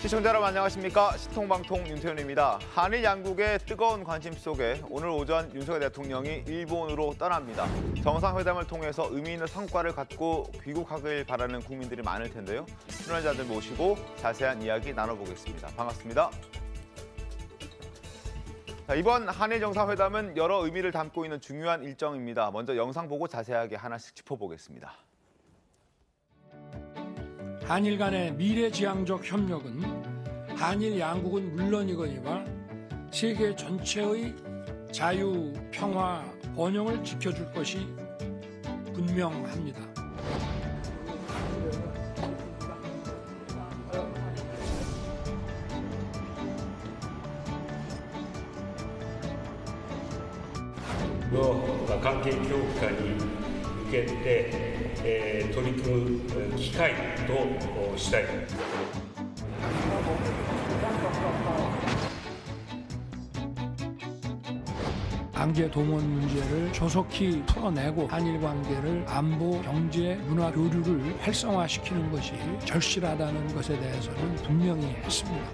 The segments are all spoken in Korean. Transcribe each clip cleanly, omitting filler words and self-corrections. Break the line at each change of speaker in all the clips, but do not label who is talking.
시청자 여러분 안녕하십니까? 시통방통 윤태현입니다. 한일 양국의 뜨거운 관심 속에 오늘 오전 윤석열 대통령이 일본으로 떠납니다. 정상회담을 통해서 의미 있는 성과를 갖고 귀국하길 바라는 국민들이 많을 텐데요. 출연자들 모시고 자세한 이야기 나눠보겠습니다. 반갑습니다. 자, 이번 한일 정상회담은 여러 의미를 담고 있는 중요한 일정입니다. 먼저 영상 보고 자세하게 하나씩 짚어보겠습니다.
한일 간의 미래지향적 협력은 한일 양국은 물론이거니와 세계 전체의 자유, 평화, 번영을 지켜줄 것이 분명합니다.
関係強化に向けて取り組む機会としたい。
강제 동원 문제를 조속히 풀어내고 한일 관계를 안보, 경제, 문화 교류를 활성화시키는 것이 절실하다는 것에 대해서는 분명히 했습니다.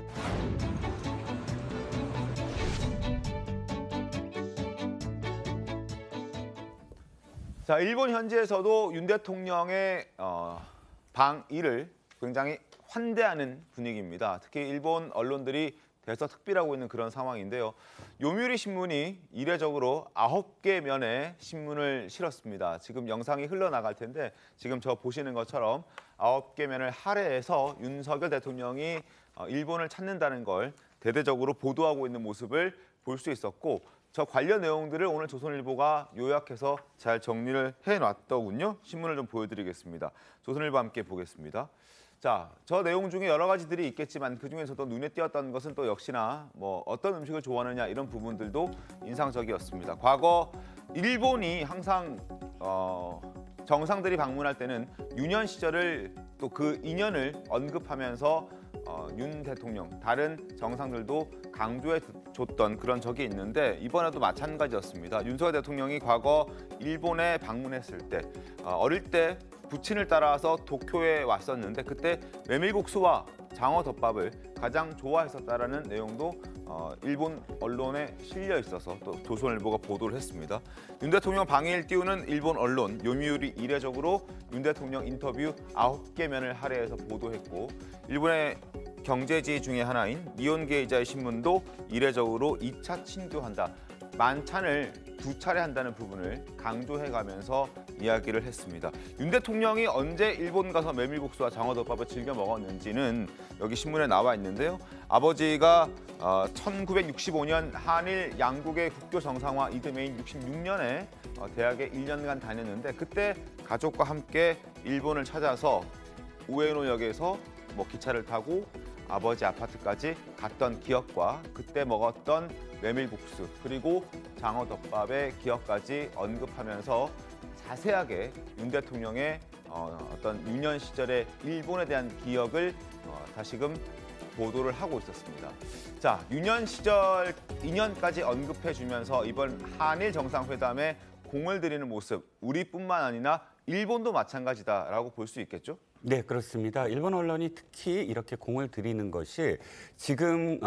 자, 일본 현지에서도 윤 대통령의 방일을 굉장히 환대하는 분위기입니다. 특히 일본 언론들이 대서특필하고 있는 그런 상황인데요. 요미우리 신문이 이례적으로 9개 면의 신문을 실었습니다. 지금 영상이 흘러나갈 텐데 지금 저 보시는 것처럼 9개 면을 할애해서 윤석열 대통령이 일본을 찾는다는 걸 대대적으로 보도하고 있는 모습을 볼 수 있었고, 저 관련 내용들을 오늘 조선일보가 요약해서 잘 정리를 해놨더군요. 신문을 좀 보여드리겠습니다. 조선일보 함께 보겠습니다. 자, 저 내용 중에 여러 가지들이 있겠지만 그중에서도 눈에 띄었던 것은 또 역시나 뭐 어떤 음식을 좋아하느냐 이런 부분들도 인상적이었습니다. 과거 일본이 항상 정상들이 방문할 때는 유년 시절을 또 그 인연을 언급하면서 윤 대통령, 다른 정상들도 강조해 줬던 그런 적이 있는데 이번에도 마찬가지였습니다. 윤석열 대통령이 과거 일본에 방문했을 때 어릴 때 부친을 따라서 도쿄에 왔었는데 그때 메밀국수와 장어덮밥을 가장 좋아했었다라는 내용도 일본 언론에 실려 있어서 또 조선일보가 보도를 했습니다. 윤 대통령 방일 띄우는 일본 언론 요미우리 이례적으로 윤 대통령 인터뷰 9개 면을 할애해서 보도했고, 일본의 경제지 중에 하나인 니혼게이자의 신문도 이례적으로 2차 친교한다, 만찬을 2차례 한다는 부분을 강조해가면서 이야기를 했습니다. 윤 대통령이 언제 일본 가서 메밀국수와 장어덮밥을 즐겨 먹었는지는 여기 신문에 나와 있는데요. 아버지가 1965년 한일 양국의 국교 정상화 이듬해인 66년에 대학에 1년간 다녔는데 그때 가족과 함께 일본을 찾아서 우에노역에서 기차를 타고 아버지 아파트까지 갔던 기억과 그때 먹었던 메밀국수 그리고 장어덮밥의 기억까지 언급하면서 자세하게 윤 대통령의 어떤 유년 시절의 일본에 대한 기억을 다시금 보도를 하고 있었습니다. 자, 유년 시절 인연까지 언급해주면서 이번 한일 정상회담에 공을 들이는 모습, 우리뿐만 아니라 일본도 마찬가지다라고 볼 수 있겠죠?
네, 그렇습니다. 일본 언론이 특히 이렇게 공을 들이는 것이 지금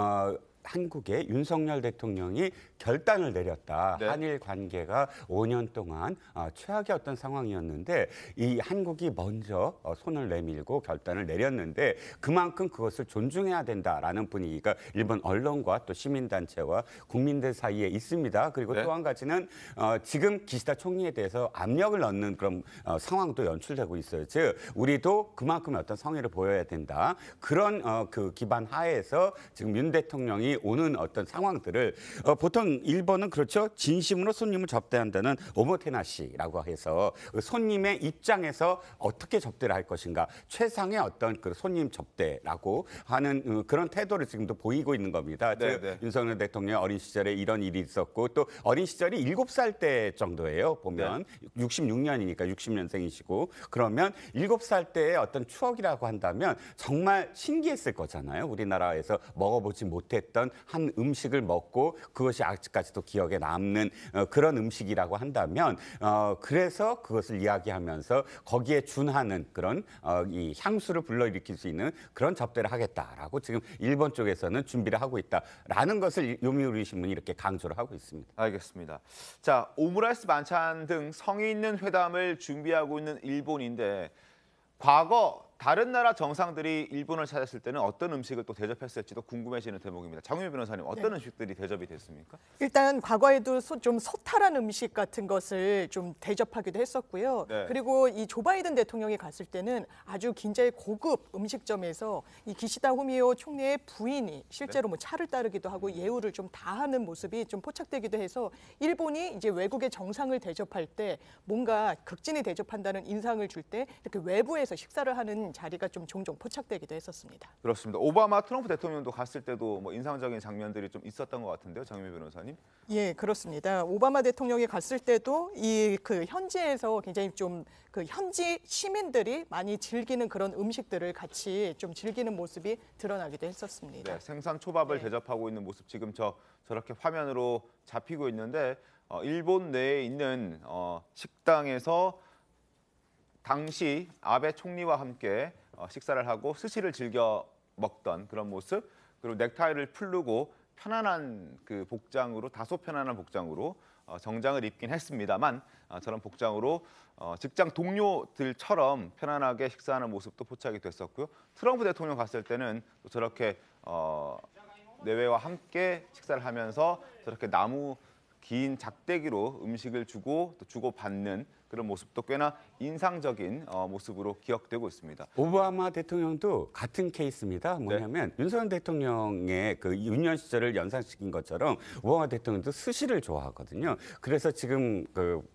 한국의 윤석열 대통령이 결단을 내렸다.
네.
한일 관계가 5년 동안 최악의 어떤 상황이었는데 이 한국이 먼저 손을 내밀고 결단을 내렸는데 그만큼 그것을 존중해야 된다라는 분위기가 일본 언론과 또 시민단체와 국민들 사이에 있습니다. 그리고
네.
또 한 가지는 지금 기시다 총리에 대해서 압력을 넣는 그런 상황도 연출되고 있어요. 즉 우리도 그만큼의 어떤 성의를 보여야 된다. 그런 그 기반 하에서 지금 윤 대통령이 오는 어떤 상황들을 보통 일본은 그렇죠. 진심으로 손님을 접대한다는 오모테나시라고 해서 손님의 입장에서 어떻게 접대를 할 것인가 최상의 어떤 그 손님 접대라고 하는 그런 태도를 지금도 보이고 있는 겁니다. 즉 윤석열 대통령 어린 시절에 이런 일이 있었고 또 어린 시절이 7살 때 정도예요. 보면 66년이니까 60년생이시고 그러면 7살 때의 어떤 추억이라고 한다면 정말 신기했을 거잖아요. 우리나라에서 먹어보지 못했던 했던 한 음식을 먹고 그것이 아직까지도 기억에 남는 그런 음식이라고 한다면 그래서 그것을 이야기하면서 거기에 준하는 그런 이 향수를 불러일으킬 수 있는 그런 접대를 하겠다라고 지금 일본 쪽에서는 준비를 하고 있다라는 것을 요미우리 신문이 이렇게 강조를 하고 있습니다.
알겠습니다. 자, 오므라이스 반찬 등 성의 있는 회담을 준비하고 있는 일본인데 과거 다른 나라 정상들이 일본을 찾았을 때는 어떤 음식을 또 대접했을지도 궁금해지는 대목입니다. 장윤미 변호사님, 어떤 음식들이 대접이 됐습니까?
일단 과거에도 좀 소탈한 음식 같은 것을 좀 대접하기도 했었고요.
네.
그리고 이 조 바이든 대통령이 갔을 때는 아주 굉장히 고급 음식점에서 이 기시다 후미오 총리의 부인이 실제로 뭐 차를 따르기도 하고 예우를 좀 다하는 모습이 좀 포착되기도 해서 일본이 이제 외국의 정상을 대접할 때 뭔가 극진히 대접한다는 인상을 줄 때 이렇게 외부에서 식사를 하는 자리가 좀 종종 포착되기도 했었습니다.
그렇습니다. 오바마, 트럼프 대통령도 갔을 때도 뭐 인상적인 장면들이 좀 있었던 것 같은데요, 장윤미 변호사님.
예, 그렇습니다. 오바마 대통령이 갔을 때도 이 그 현지에서 굉장히 좀 그 현지 시민들이 많이 즐기는 그런 음식들을 같이 좀 즐기는 모습이 드러나기도 했었습니다.
네, 생선 초밥을
네.
대접하고 있는 모습 지금 저렇게 화면으로 잡히고 있는데 일본 내에 있는 식당에서 당시 아베 총리와 함께 식사를 하고 스시를 즐겨 먹던 그런 모습, 그리고 넥타이를 풀르고 편안한 그 복장으로, 다소 편안한 복장으로 정장을 입긴 했습니다만 저런 복장으로 직장 동료들처럼 편안하게 식사하는 모습도 포착이 됐었고요. 트럼프 대통령 갔을 때는 또 저렇게 내외와 함께 식사를 하면서 저렇게 나무 긴 작대기로 음식을 주고 또 주고받는 그런 모습도 꽤나 인상적인 모습으로 기억되고 있습니다.
오바마 대통령도 같은 케이스입니다. 뭐냐면 윤석열 대통령의 그 유년 시절을 연상시킨 것처럼 오바마 대통령도 스시를 좋아하거든요. 그래서 지금 그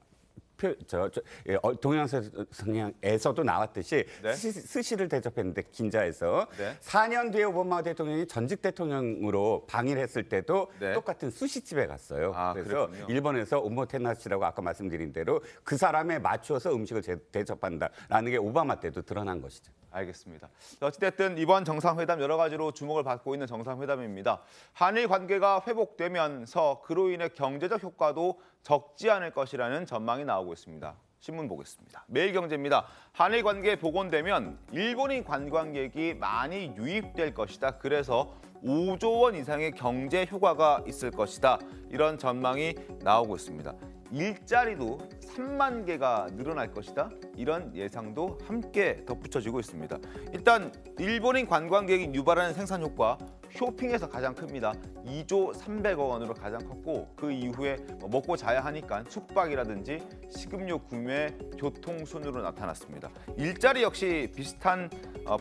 동영상에서도 나왔듯이
네.
스시를 대접했는데 긴자에서
네.
4년 뒤에 오바마 대통령이 전직 대통령으로 방일 했을 때도
네.
똑같은 수시집에 갔어요.
아,
그래서
그랬군요.
일본에서 오모테나시라고 아까 말씀드린 대로 그 사람에 맞추어서 음식을 대접한다라는 게 오바마 때도 드러난 것이죠.
알겠습니다. 어찌됐든 이번 정상회담 여러 가지로 주목을 받고 있는 정상회담입니다. 한일 관계가 회복되면서 그로 인해 경제적 효과도 적지 않을 것이라는 전망이 나오고 있습니다. 신문 보겠습니다. 매일경제입니다. 한일 관계 복원되면 일본인 관광객이 많이 유입될 것이다. 그래서 5조 원 이상의 경제 효과가 있을 것이다. 이런 전망이 나오고 있습니다. 일자리도 3만 개가 늘어날 것이다. 이런 예상도 함께 덧붙여지고 있습니다. 일단 일본인 관광객이 유발하는 생산 효과, 쇼핑에서 가장 큽니다. 2조 300억 원으로 가장 컸고 그 이후에 먹고 자야 하니까 숙박이라든지 식음료 구매, 교통 순으로 나타났습니다. 일자리 역시 비슷한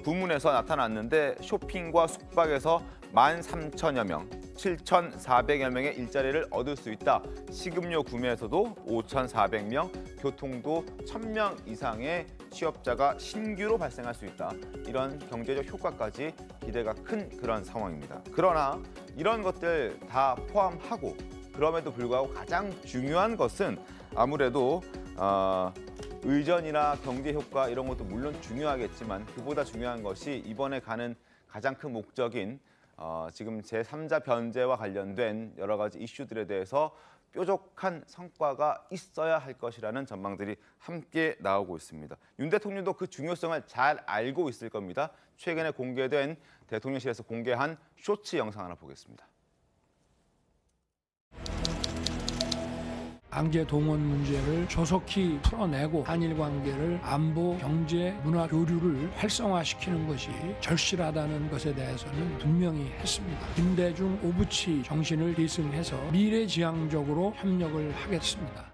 부문에서 나타났는데 쇼핑과 숙박에서 13,000여 명, 7,400여 명의 일자리를 얻을 수 있다. 식음료 구매에서도 5,400명, 교통도 1,000명 이상의 취업자가 신규로 발생할 수 있다. 이런 경제적 효과까지 기대가 큰 그런 상황입니다. 그러나 이런 것들 다 포함하고 그럼에도 불구하고 가장 중요한 것은 아무래도 의전이나 경제 효과 이런 것도 물론 중요하겠지만 그보다 중요한 것이 이번에 가는 가장 큰 목적인 지금 제3자 변제와 관련된 여러 가지 이슈들에 대해서 뾰족한 성과가 있어야 할 것이라는 전망들이 함께 나오고 있습니다. 윤 대통령도 그 중요성을 잘 알고 있을 겁니다. 최근에 공개된 대통령실에서 공개한 쇼츠 영상 하나 보겠습니다.
강제 동원 문제를 조속히 풀어내고 한일 관계를 안보, 경제, 문화 교류를 활성화시키는 것이 절실하다는 것에 대해서는 분명히 했습니다. 김대중 오부치 정신을 계승해서 미래지향적으로 협력을 하겠습니다.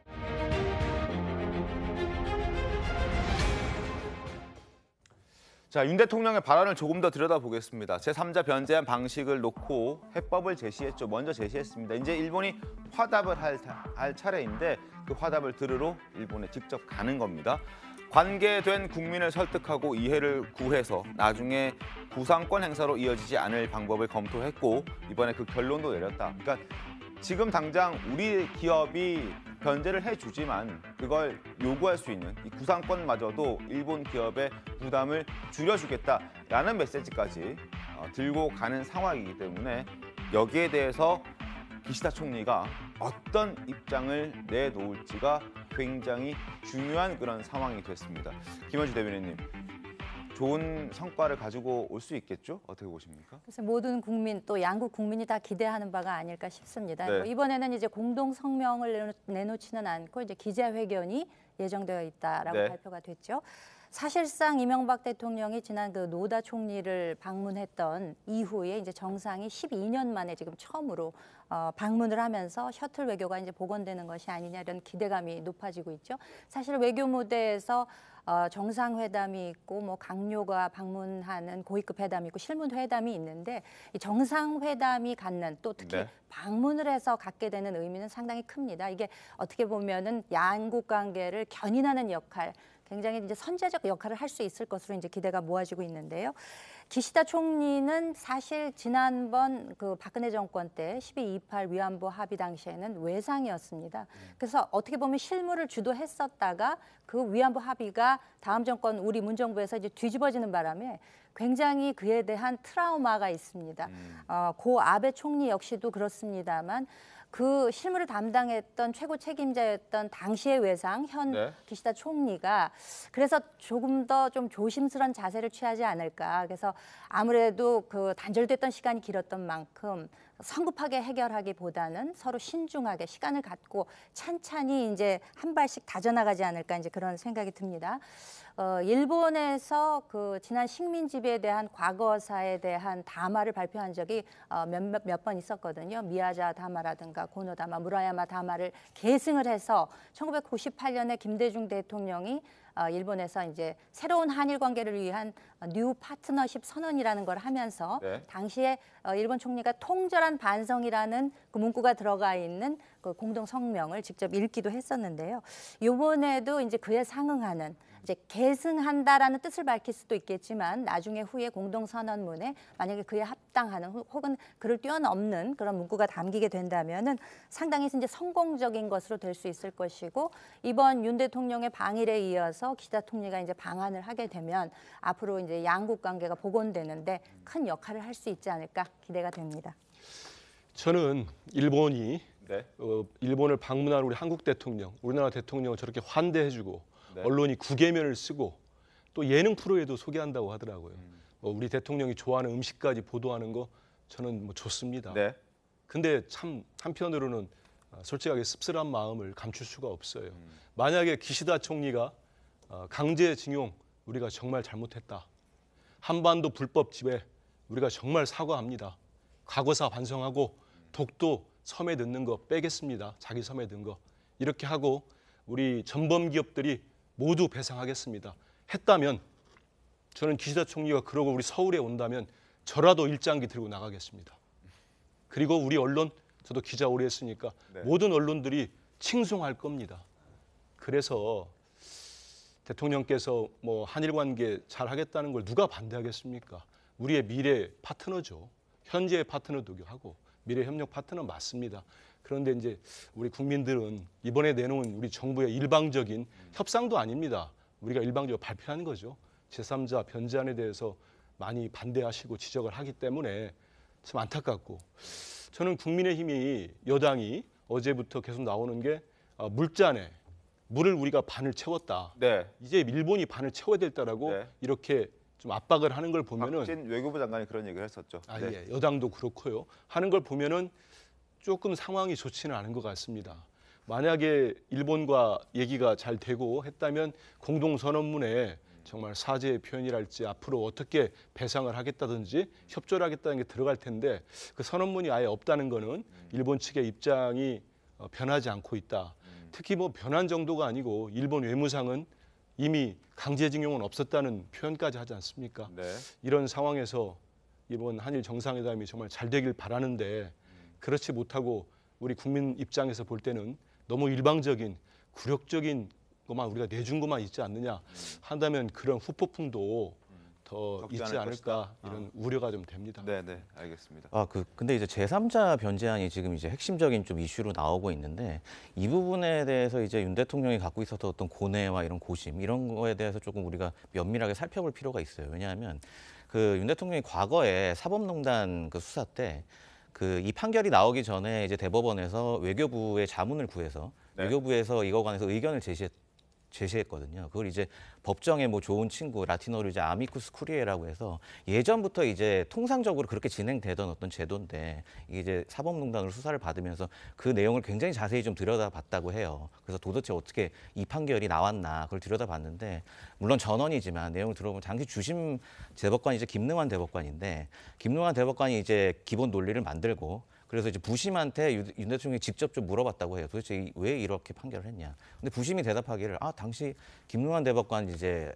자, 윤 대통령의 발언을 조금 더 들여다보겠습니다. 제3자 변제한 방식을 놓고 해법을 제시했죠. 먼저 제시했습니다. 이제 일본이 화답을 할 차례인데 그 화답을 들으러 일본에 직접 가는 겁니다. 관계된 국민을 설득하고 이해를 구해서 나중에 구상권 행사로 이어지지 않을 방법을 검토했고 이번에 그 결론도 내렸다. 그러니까 지금 당장 우리 기업이 변제를 해주지만 그걸 요구할 수 있는 이 구상권마저도 일본 기업의 부담을 줄여주겠다라는 메시지까지 들고 가는 상황이기 때문에 여기에 대해서 기시다 총리가 어떤 입장을 내놓을지가 굉장히 중요한 그런 상황이 됐습니다. 김현주 대변인님, 좋은 성과를 가지고 올 수 있겠죠? 어떻게 보십니까?
그래서 모든 국민 또 양국 국민이 다 기대하는 바가 아닐까 싶습니다.
네.
뭐 이번에는 이제 공동 성명을 내놓지는 않고 이제 기자회견이 예정되어 있다라고
네.
발표가 됐죠. 사실상 이명박 대통령이 지난 그 노다 총리를 방문했던 이후에 이제 정상이 12년 만에 지금 처음으로 방문을 하면서 셔틀 외교가 이제 복원되는 것이 아니냐 이런 기대감이 높아지고 있죠. 사실 외교 무대에서 정상회담이 있고 뭐 강요가 방문하는 고위급 회담이 있고 실무 회담이 있는데 이 정상회담이 갖는 또 특히
네.
방문을 해서 갖게 되는 의미는 상당히 큽니다. 이게 어떻게 보면은 양국 관계를 견인하는 역할, 굉장히 이제 선제적 역할을 할 수 있을 것으로 이제 기대가 모아지고 있는데요. 기시다 총리는 사실 지난번 그 박근혜 정권 때 12.28 위안부 합의 당시에는 외상이었습니다. 그래서 어떻게 보면 실무를 주도했었다가 그 위안부 합의가 다음 정권 우리 문정부에서 이제 뒤집어지는 바람에 굉장히 그에 대한 트라우마가 있습니다. 고 아베 총리 역시도 그렇습니다만 그 실무를 담당했던 최고 책임자였던 당시의 외상 현
네.
기시다 총리가 그래서 조금 더 좀 조심스러운 자세를 취하지 않을까. 그래서 아무래도 그 단절됐던 시간이 길었던 만큼 성급하게 해결하기보다는 서로 신중하게 시간을 갖고 찬찬히 이제 한 발씩 다져나가지 않을까 이제 그런 생각이 듭니다. 일본에서 그 지난 식민 지배에 대한 과거사에 대한 담화를 발표한 적이 몇 번 있었거든요. 미야자 담화라든가 고노 담화, 무라야마 담화를 계승을 해서 1998년에 김대중 대통령이 일본에서 이제 새로운 한일 관계를 위한 뉴 파트너십 선언이라는 걸 하면서
네.
당시에 일본 총리가 통절한 반성이라는 그 문구가 들어가 있는 그 공동 성명을 직접 읽기도 했었는데요. 이번에도 이제 그에 상응하는 이제 계승한다라는 뜻을 밝힐 수도 있겠지만 나중에 후에 공동 선언문에 만약에 그에 합당하는 혹은 그를 뛰어넘는 그런 문구가 담기게 된다면은 상당히 이제 성공적인 것으로 될 수 있을 것이고 이번 윤 대통령의 방일에 이어서 기시다 총리가 이제 방한을 하게 되면 앞으로 이제 양국 관계가 복원되는데 큰 역할을 할 수 있지 않을까 기대가 됩니다.
저는 일본이
네.
일본을 방문한 우리 한국 대통령, 우리나라 대통령을 저렇게 환대해주고
네.
언론이 구계면을 쓰고 또 예능 프로에도 소개한다고 하더라고요. 뭐 우리 대통령이 좋아하는 음식까지 보도하는 거 저는 뭐 좋습니다.
네.
근데 참 한편으로는 솔직하게 씁쓸한 마음을 감출 수가 없어요. 만약에 기시다 총리가 강제징용 우리가 정말 잘못했다. 한반도 불법 지배 우리가 정말 사과합니다. 과거사 반성하고 독도 섬에 넣는 거 빼겠습니다. 자기 섬에 넣은 거. 이렇게 하고 우리 전범 기업들이 모두 배상하겠습니다. 했다면 저는 기시다 총리가 그러고 우리 서울에 온다면 저라도 일장기 들고 나가겠습니다. 그리고 우리 언론, 저도 기자 오래 했으니까
네.
모든 언론들이 칭송할 겁니다. 그래서 대통령께서 뭐 한일 관계 잘 하겠다는 걸 누가 반대하겠습니까? 우리의 미래 파트너죠. 현재의 파트너도 하고 미래 협력 파트너 맞습니다. 그런데 이제 우리 국민들은 이번에 내놓은 우리 정부의 일방적인 협상도 아닙니다. 우리가 일방적으로 발표한 거죠. 제3자 변제안에 대해서 많이 반대하시고 지적을 하기 때문에 참 안타깝고 저는 국민의힘이 여당이 어제부터 계속 나오는 게 물잔에 물을 우리가 반을 채웠다.
네.
이제 일본이 반을 채워야 됐다라고
네.
이렇게 좀 압박을 하는 걸 보면은
박진 외교부 장관이 그런 얘기를 했었죠. 네.
예, 여당도 그렇고요. 하는 걸 보면은 조금 상황이 좋지는 않은 것 같습니다. 만약에 일본과 얘기가 잘 되고 했다면 공동선언문에 정말 사죄의 표현이랄지 앞으로 어떻게 배상을 하겠다든지 협조를 하겠다는 게 들어갈 텐데 그 선언문이 아예 없다는 거는 일본 측의 입장이 변하지 않고 있다. 특히 뭐 변한 정도가 아니고 일본 외무상은 이미 강제징용은 없었다는 표현까지 하지 않습니까?
네.
이런 상황에서 이번 한일 정상회담이 정말 잘 되길 바라는데 그렇지 못하고 우리 국민 입장에서 볼 때는 너무 일방적인 굴욕적인 것만 우리가 내준 것만 있지 않느냐 한다면 그런 후폭풍도 더
적지
있지
않을
않을까
것이다.
이런 우려가 좀 됩니다.
네, 네, 알겠습니다.
근데 이제 제3자 변제안이 지금 이제 핵심적인 좀 이슈로 나오고 있는데 이 부분에 대해서 이제 윤 대통령이 갖고 있었던 어떤 고뇌와 이런 고심 이런 거에 대해서 조금 우리가 면밀하게 살펴볼 필요가 있어요. 왜냐하면 그 윤 대통령이 과거에 사법농단 그 수사 때 이 판결이 나오기 전에 이제 대법원에서 외교부의 자문을 구해서
네.
외교부에서 이거 관해서 의견을 제시했거든요. 그걸 이제 법정에 뭐 좋은 친구 라틴어로 이제 아미쿠스 쿠리에라고 해서 예전부터 이제 통상적으로 그렇게 진행되던 어떤 제도인데 이게 이제 사법농단으로 수사를 받으면서 그 내용을 굉장히 자세히 좀 들여다봤다고 해요. 그래서 도대체 어떻게 이 판결이 나왔나 그걸 들여다봤는데 물론 전원이지만 내용을 들어보면 당시 주심 대법관이 이제 김능환 대법관인데 김능환 대법관이 이제 기본 논리를 만들고 그래서 이제 부심한테 윤 대통령이 직접 좀 물어봤다고 해요. 도대체 왜 이렇게 판결을 했냐. 근데 부심이 대답하기를 당시 김능환 대법관 이제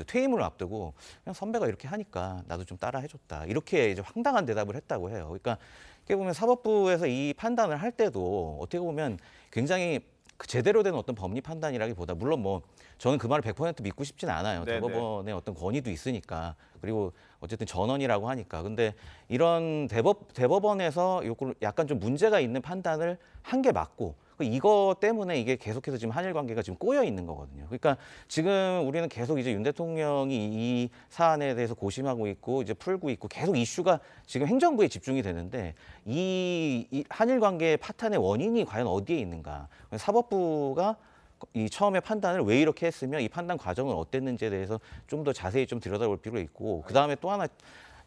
퇴임을 앞두고 그냥 선배가 이렇게 하니까 나도 좀 따라 해줬다. 이렇게 이제 황당한 대답을 했다고 해요. 그러니까 이렇게 보면 사법부에서 이 판단을 할 때도 어떻게 보면 굉장히 제대로 된 어떤 법리 판단이라기보다 물론 뭐 저는 그 말을 100% 믿고 싶지는 않아요.
네네.
대법원의 어떤 권위도 있으니까 그리고 어쨌든 전원이라고 하니까 근데 이런 대법원에서 요걸 약간 좀 문제가 있는 판단을 한 게 맞고 이거 때문에 이게 계속해서 지금 한일 관계가 지금 꼬여 있는 거거든요. 그러니까 지금 우리는 계속 이제 윤 대통령이 이 사안에 대해서 고심하고 있고 이제 풀고 있고 계속 이슈가 지금 행정부에 집중이 되는데 이 한일 관계의 파탄의 원인이 과연 어디에 있는가? 사법부가 이 처음에 판단을 왜 이렇게 했으며 이 판단 과정은 어땠는지에 대해서 좀 더 자세히 좀 들여다볼 필요가 있고 그 다음에 또 하나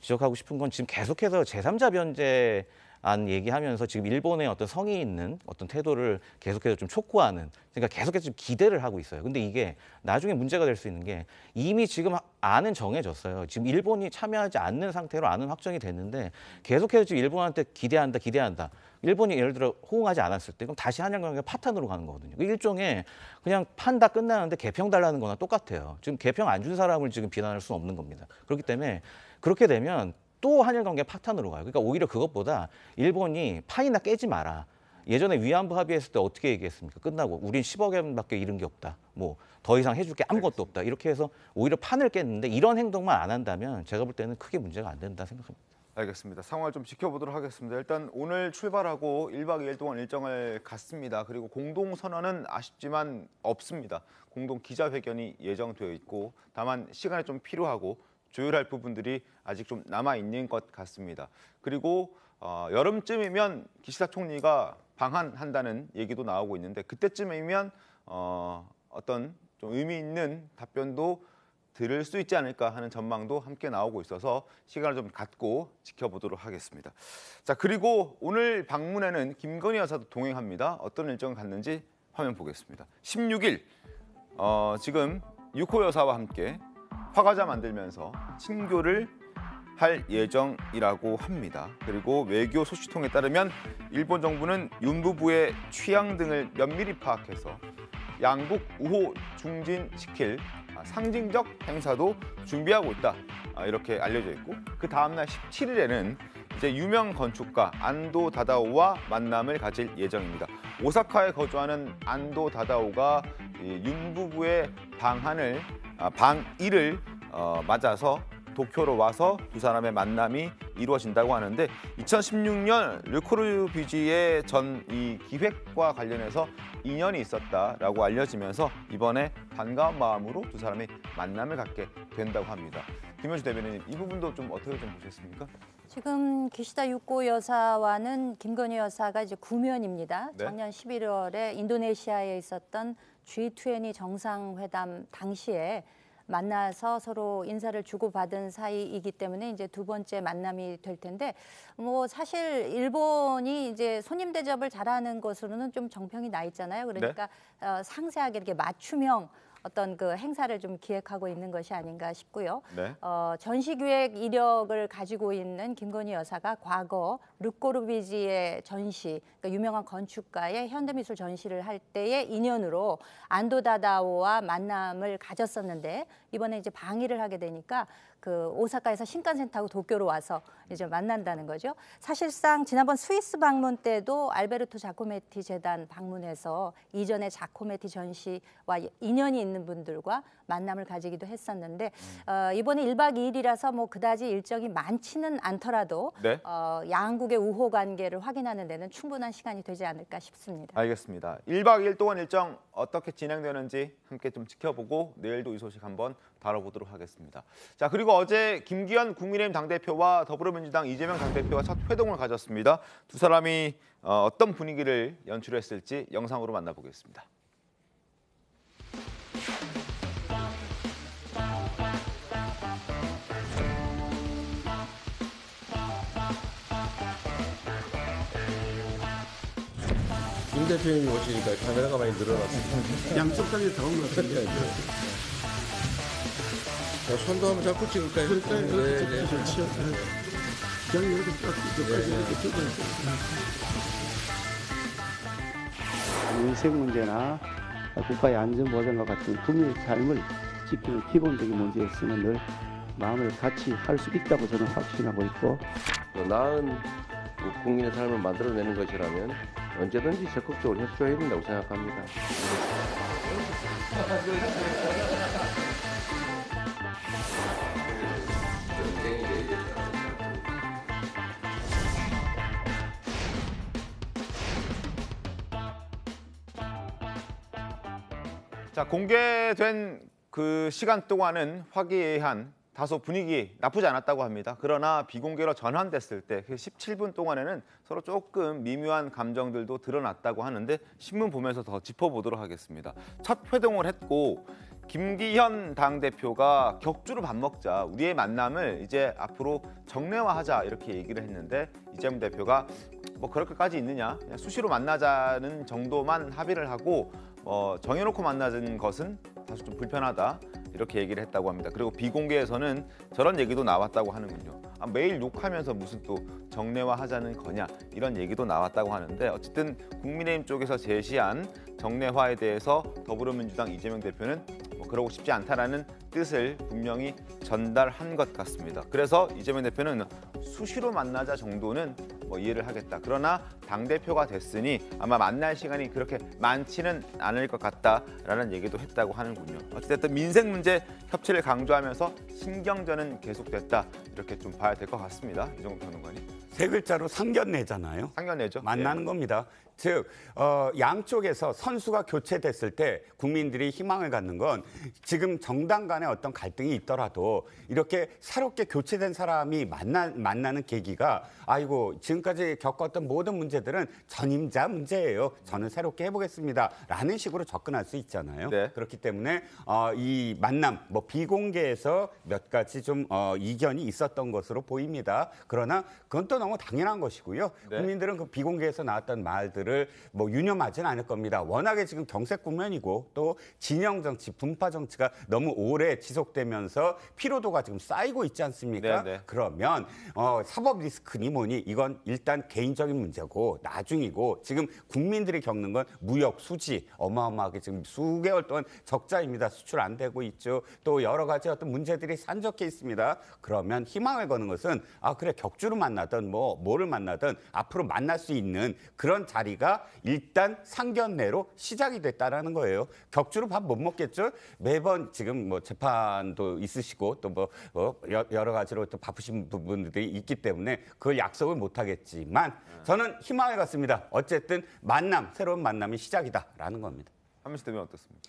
지적하고 싶은 건 지금 계속해서 제3자 변제안 얘기하면서 지금 일본의 어떤 성의 있는 어떤 태도를 계속해서 좀 촉구하는 그러니까 계속해서 좀 기대를 하고 있어요. 근데 이게 나중에 문제가 될 수 있는 게 이미 지금 안은 정해졌어요. 지금 일본이 참여하지 않는 상태로 안은 확정이 됐는데 계속해서 지금 일본한테 기대한다. 일본이 예를 들어 호응하지 않았을 때 그럼 다시 한일 관계가 파탄으로 가는 거거든요. 일종의 그냥 판다 끝나는데 개평 달라는 거나 똑같아요. 지금 개평 안 준 사람을 지금 비난할 수는 없는 겁니다. 그렇기 때문에 그렇게 되면 또 한일 관계 파탄으로 가요. 그러니까 오히려 그것보다 일본이 판이나 깨지 마라. 예전에 위안부 합의했을 때 어떻게 얘기했습니까? 끝나고 우린 10억 엔밖에 잃은 게 없다. 뭐 더 이상 해줄 게 아무것도 없다. 이렇게 해서 오히려 판을 깼는데 이런 행동만 안 한다면 제가 볼 때는 크게 문제가 안 된다 생각합니다.
알겠습니다. 상황을 좀 지켜보도록 하겠습니다. 일단 오늘 출발하고 1박 2일 동안 일정을 갔습니다. 그리고 공동선언은 아쉽지만 없습니다. 공동 기자회견이 예정되어 있고 다만 시간이 좀 필요하고 조율할 부분들이 아직 좀 남아있는 것 같습니다. 그리고 여름쯤이면 기시다 총리가 방한한다는 얘기도 나오고 있는데 그때쯤이면 어떤 좀 의미 있는 답변도 들을 수 있지 않을까 하는 전망도 함께 나오고 있어서 시간을 좀 갖고 지켜보도록 하겠습니다. 자, 그리고 오늘 방문에는 김건희 여사도 동행합니다. 어떤 일정을 갔는지 화면 보겠습니다. 16일 지금 6호 여사와 함께 화과자 만들면서 친교를 할 예정이라고 합니다. 그리고 외교 소식통에 따르면 일본 정부는 윤 부부의 취향 등을 면밀히 파악해서 양국 우호 중진시킬 상징적 행사도 준비하고 있다. 이렇게 알려져 있고 그 다음날 17일에는 이제 유명 건축가 안도 다다오와 만남을 가질 예정입니다. 오사카에 거주하는 안도 다다오가 윤 부부의 방일을 맞아서 도쿄로 와서 두 사람의 만남이 이루어진다고 하는데 2016년 르코르비지의 전 이 기획과 관련해서 인연이 있었다라고 알려지면서 이번에 반가운 마음으로 두 사람이 만남을 갖게 된다고 합니다. 김현주 대변인님, 이 부분도 좀 어떻게 좀 보셨습니까?
지금 기시다 유코 여사와는 김건희 여사가 이제 구면입니다.
네.
작년 11월에 인도네시아에 있었던 G20 정상회담 당시에 만나서 서로 인사를 주고받은 사이이기 때문에 이제 두 번째 만남이 될 텐데 뭐 사실 일본이 이제 손님 대접을 잘하는 것으로는 좀 정평이 나 있잖아요. 그러니까 상세하게 이렇게 맞춤형 어떤 그 행사를 좀 기획하고 있는 것이 아닌가 싶고요.
네.
전시기획 이력을 가지고 있는 김건희 여사가 과거 르꼬르비지의 전시, 그러니까 유명한 건축가의 현대미술 전시를 할 때의 인연으로 안도 다다오와 만남을 가졌었는데 이번에 이제 방일을 하게 되니까 그 오사카에서 신칸센 타고 도쿄로 와서 이제 만난다는 거죠. 사실상 지난번 스위스 방문 때도 알베르토 자코메티 재단 방문해서 이전에 자코메티 전시와 인연이 있는 분들과 만남을 가지기도 했었는데 이번에 1박 2일이라서 뭐 그다지 일정이 많지는 않더라도
네.
양국 양쪽의 우호 관계를 확인하는 데는 충분한 시간이 되지 않을까 싶습니다.
알겠습니다. 1박 2일 동안 일정 어떻게 진행되는지 함께 좀 지켜보고 내일도 이 소식 한번 다뤄보도록 하겠습니다. 자, 그리고 어제 김기현 국민의힘 당대표와 더불어민주당 이재명 당대표가 첫 회동을 가졌습니다. 두 사람이 어떤 분위기를 연출했을지 영상으로 만나보겠습니다.
김 대표님이 오시니까 카메라가 많이 늘어났습니다.
양쪽 땅에 다 온 것 같은데.
자, 손도 한번 잡고 찍을까요?
그럴까요?
네,
좋죠. 그냥 이렇게 딱 이렇게 이렇게 찍어야죠.
민생 문제나 국가의 안전 보장과 같은 국민의 삶을 지키는 기본적인 문제에 있으면 늘 마음을 같이 할 수 있다고 저는 확신하고 있고,
또 나은 국민의 삶을 만들어내는 것이라면 언제든지 적극적으로 협조해야 된다고 생각합니다.
자, 공개된 그 시간 동안은 화기애애한 다소 분위기 나쁘지 않았다고 합니다. 그러나 비공개로 전환됐을 때 그 17분 동안에는 서로 조금 미묘한 감정들도 드러났다고 하는데 신문 보면서 더 짚어보도록 하겠습니다. 첫 회동을 했고 김기현 당대표가 격주로 밥 먹자, 우리의 만남을 이제 앞으로 정례화하자 이렇게 얘기를 했는데 이재명 대표가 뭐 그럴 것까지 있느냐, 그냥 수시로 만나자는 정도만 합의를 하고 정해놓고 만나는 것은 다소 좀 불편하다 이렇게 얘기를 했다고 합니다. 그리고 비공개에서는 저런 얘기도 나왔다고 하는군요. 매일 녹화하면서 무슨 또 정례화하자는 거냐 이런 얘기도 나왔다고 하는데 어쨌든 국민의힘 쪽에서 제시한 정례화에 대해서 더불어민주당 이재명 대표는 그러고 싶지 않다라는 뜻을 분명히 전달한 것 같습니다. 그래서 이재명 대표는 수시로 만나자 정도는 이해를 하겠다. 그러나 당대표가 됐으니 아마 만날 시간이 그렇게 많지는 않을 것 같다라는 얘기도 했다고 하는군요. 어쨌든 민생 문제 협치를 강조하면서 신경전은 계속됐다. 이렇게 좀 봐야 될 것 같습니다. 이종국 평론가님.
세 글자로 상견례잖아요.
상견례죠.
만나는 겁니다. 즉 양쪽에서 선수가 교체됐을 때 국민들이 희망을 갖는 건 지금 정당 간의 어떤 갈등이 있더라도 이렇게 새롭게 교체된 사람이 만나는 계기가 아이고 지금까지 겪었던 모든 문제들은 전임자 문제예요. 저는 새롭게 해보겠습니다. 라는 식으로 접근할 수 있잖아요.
네.
그렇기 때문에 이 만남 비공개에서 몇 가지 좀 이견이 있었던 것으로 보입니다. 그러나 그건 또 너무 당연한 것이고요.
네.
국민들은 그 비공개에서 나왔던 말들을 유념하진 않을 겁니다. 워낙에 지금 정색 국면이고 또 진영 정치, 분파 정치가 너무 오래 지속되면서 피로도가 지금 쌓이고 있지 않습니까?
네.
그러면 사법 리스크니 뭐니 이건 일단 개인적인 문제고 나중이고 지금 국민들이 겪는 건 무역 수지 어마어마하게 지금 수개월 동안 적자입니다. 수출 안 되고 있죠. 또 여러 가지 어떤 문제들이 산적해 있습니다. 그러면 희망을 거는 것은 그래 격주로 만나든 뭐를 만나든 앞으로 만날 수 있는 그런 자리가 일단 상견례로 시작이 됐다라는 거예요. 격주로 밥 못 먹겠죠. 매번 지금 재판도 있으시고 또 여러 가지로 또 바쁘신 부분들이 있기 때문에 그걸 약속을 못 하겠지만 저는 희망을 갖습니다. 어쨌든 새로운 만남이 시작이다라는 겁니다.
한민수 대변인 어떻습니까?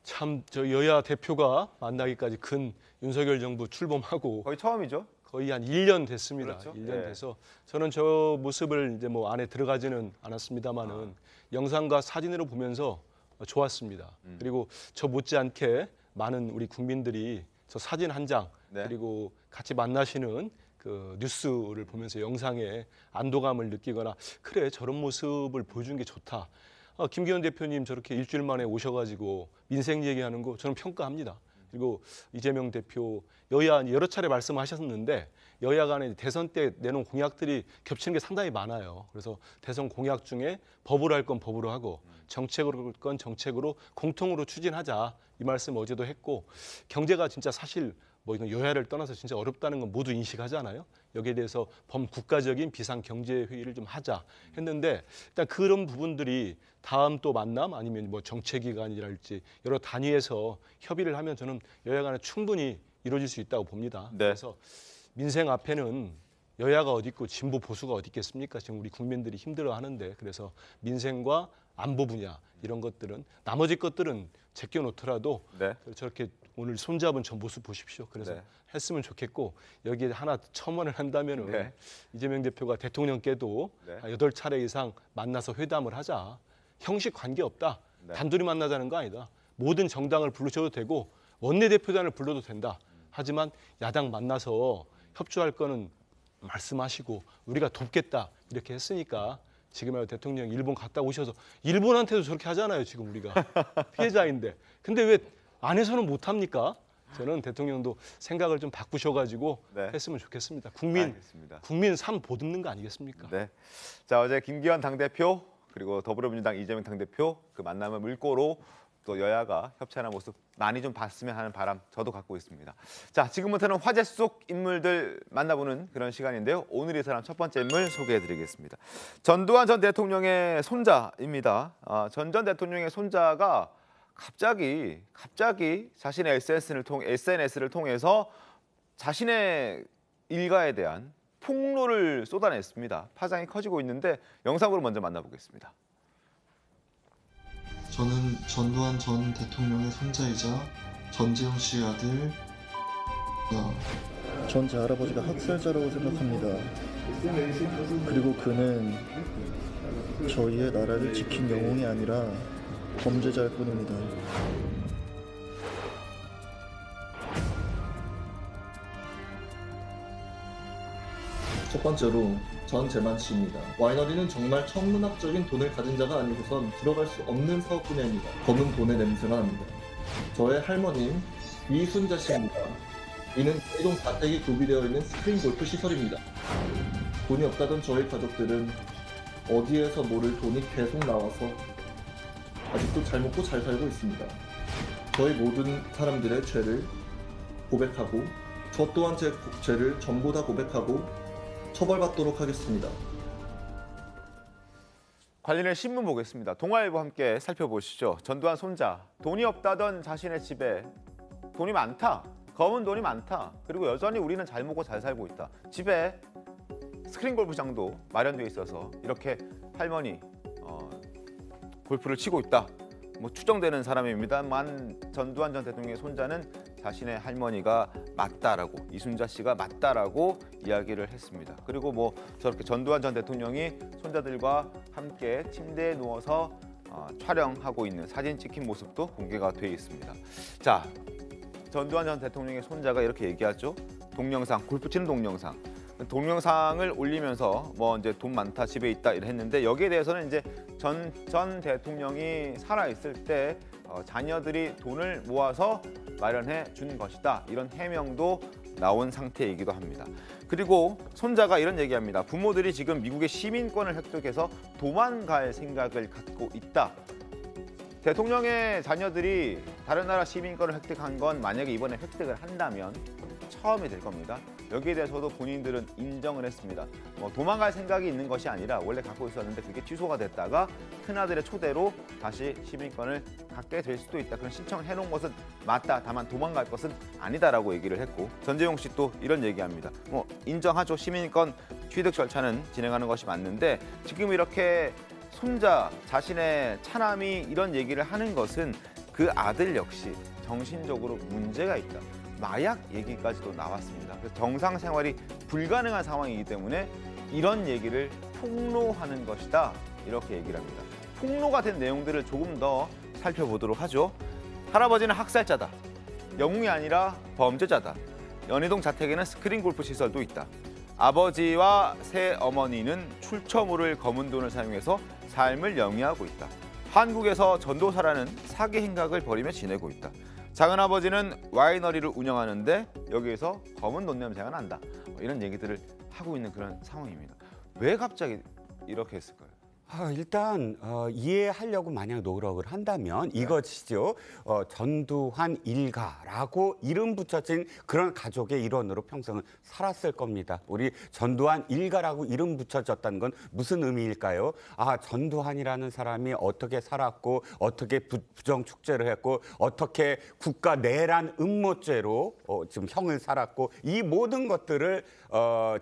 참 저 여야 대표가 만나기까지 근 윤석열 정부 출범하고
거의 처음이죠.
거의 한 1년 됐습니다.
그렇죠?
1년
네.
돼서 저는 저 모습을 이제 안에 들어가지는 않았습니다만은 영상과 사진으로 보면서 좋았습니다. 그리고 저 못지않게 많은 우리 국민들이 저 사진 한 장
네.
그리고 같이 만나시는 그 뉴스를 보면서 영상에 안도감을 느끼거나 그래 저런 모습을 보여준 게 좋다. 김기현 대표님 저렇게 일주일 만에 오셔가지고 민생 얘기하는 거 저는 평가합니다. 그리고 이재명 대표 여야 여러 차례 말씀하셨는데 여야 간에 대선 때 내놓은 공약들이 겹치는 게 상당히 많아요. 그래서 대선 공약 중에 법으로 할 건 법으로 하고 정책으로 할 건 정책으로 공통으로 추진하자 이 말씀 어제도 했고 경제가 진짜 사실 이건 여야를 떠나서 진짜 어렵다는 건 모두 인식하잖아요. 여기에 대해서 범국가적인 비상경제회의를 좀 하자 했는데 일단 그런 부분들이 다음 또 만남 아니면 정책기관이랄지 여러 단위에서 협의를 하면 저는 여야 간에 충분히 이루어질 수 있다고 봅니다.
네.
그래서 민생 앞에는 여야가 어디 있고 진보 보수가 어디 있겠습니까? 지금 우리 국민들이 힘들어하는데 그래서 민생과 안보 분야 이런 것들은 나머지 것들은 제껴놓더라도
네.
저렇게 오늘 손잡은 저 모습 보십시오. 그래서
네.
했으면 좋겠고 여기에 하나 첨언을 한다면은
네.
이재명 대표가 대통령께도
네.
8차례 이상 만나서 회담을 하자. 형식 관계없다.
네.
단둘이 만나자는 거 아니다. 모든 정당을 부르셔도 되고 원내대표단을 불러도 된다. 하지만 야당 만나서 협조할 거는 말씀하시고 우리가 돕겠다 이렇게 했으니까 지금의 대통령 일본 갔다 오셔서 일본한테도 저렇게 하잖아요. 지금 우리가 피해자인데. 근데 왜 안에서는 못합니까? 저는 대통령도 생각을 좀 바꾸셔가지고
네.
했으면 좋겠습니다.
알겠습니다.
국민 삶 보듬는 거 아니겠습니까?
네. 자, 어제 김기현 당대표 그리고 더불어민주당 이재명 당대표 그 만남을 물꼬로 또 여야가 협치하는 모습 많이 좀 봤으면 하는 바람 저도 갖고 있습니다. 자, 지금부터는 화제 속 인물들 만나보는 그런 시간인데요. 오늘 이 사람 첫 번째 인물 소개해드리겠습니다. 전두환 전 대통령의 손자입니다. 전 대통령의 손자가 갑자기 자신의 SNS를 통해서 자신의 일가에 대한 폭로를 쏟아냈습니다. 파장이 커지고 있는데 영상으로 먼저 만나보겠습니다.
저는 전두환 전 대통령의 손자이자 전재용 씨의 아들
전 제 할아버지가 학살자라고 생각합니다. 그리고 그는 저희의 나라를 지킨 영웅이 아니라 범죄자일 뿐입니다.
첫 번째로 전 재만 씨입니다. 와이너리는 정말 천문학적인 돈을 가진 자가 아니고선 들어갈 수 없는 사업 분야입니다. 검은 돈의 냄새가 납니다. 저의 할머님 이순자 씨입니다. 이는 이동 4택이 구비되어 있는 스크린 골프 시설입니다. 돈이 없다던 저희 가족들은 어디에서 모를 돈이 계속 나와서 아직도 잘 먹고 잘 살고 있습니다. 저희 모든 사람들의 죄를 고백하고 저 또한 제 죄를 전부 다 고백하고 처벌받도록 하겠습니다.
관련해 신문 보겠습니다. 동아일보 함께 살펴보시죠. 전두환 손자, 돈이 없다던 자신의 집에 돈이 많다. 검은 돈이 많다. 그리고 여전히 우리는 잘 먹고 잘 살고 있다. 집에 스크린 골프장도 마련되어 있어서 이렇게 할머니 골프를 치고 있다. 뭐 추정되는 사람입니다만 전두환 전 대통령의 손자는 자신의 할머니가 맞다라고 이순자 씨가 맞다라고 이야기를 했습니다. 그리고 뭐 저렇게 전두환 전 대통령이 손자들과 함께 침대에 누워서 촬영하고 있는 사진 찍힌 모습도 공개가 돼 있습니다. 자, 전두환 전 대통령의 손자가 이렇게 얘기하죠. 동영상, 골프 치는 동영상을 올리면서 뭐 이제 돈 많다, 집에 있다 이래 했는데 여기에 대해서는 이제 전 대통령이 살아 있을 때 자녀들이 돈을 모아서 마련해 준 것이다. 이런 해명도 나온 상태이기도 합니다. 그리고 손자가 이런 얘기합니다. 부모들이 지금 미국의 시민권을 획득해서 도망갈 생각을 갖고 있다. 대통령의 자녀들이 다른 나라 시민권을 획득한 건 만약에 이번에 획득을 한다면 처음이 될 겁니다. 여기에 대해서도 본인들은 인정을 했습니다. 뭐 도망갈 생각이 있는 것이 아니라 원래 갖고 있었는데 그게 취소가 됐다가 큰아들의 초대로 다시 시민권을 갖게 될 수도 있다. 그런 신청을 해놓은 것은 맞다. 다만 도망갈 것은 아니다라고 얘기를 했고 전재용 씨 또 이런 얘기합니다. 뭐 인정하죠. 시민권 취득 절차는 진행하는 것이 맞는데 지금 이렇게 손자 자신의 차남이 이런 얘기를 하는 것은 그 아들 역시 정신적으로 문제가 있다. 마약 얘기까지도 나왔습니다. 그래서 정상 생활이 불가능한 상황이기 때문에 이런 얘기를 폭로하는 것이다. 이렇게 얘기를 합니다. 폭로가 된 내용들을 조금 더 살펴보도록 하죠. 할아버지는 학살자다. 영웅이 아니라 범죄자다. 연희동 자택에는 스크린 골프 시설도 있다. 아버지와 새어머니는 출처모를 검은 돈을 사용해서 삶을 영위하고 있다. 한국에서 전도사라는 사기 행각을 벌이며 지내고 있다. 작은아버지는 와이너리를 운영하는데 여기에서 검은 돈 냄새가 난다. 이런 얘기들을 하고 있는 그런 상황입니다. 왜 갑자기 이렇게 했을까요?
일단 이해하려고 만약 노력을 한다면 이것이죠. 전두환 일가라고 이름 붙여진 그런 가족의 일원으로 평생을 살았을 겁니다. 우리 전두환 일가라고 이름 붙여졌다는 건 무슨 의미일까요? 전두환이라는 사람이 어떻게 살았고 어떻게 부정축제를 했고 어떻게 국가 내란 음모죄로 지금 형을 살았고 이 모든 것들을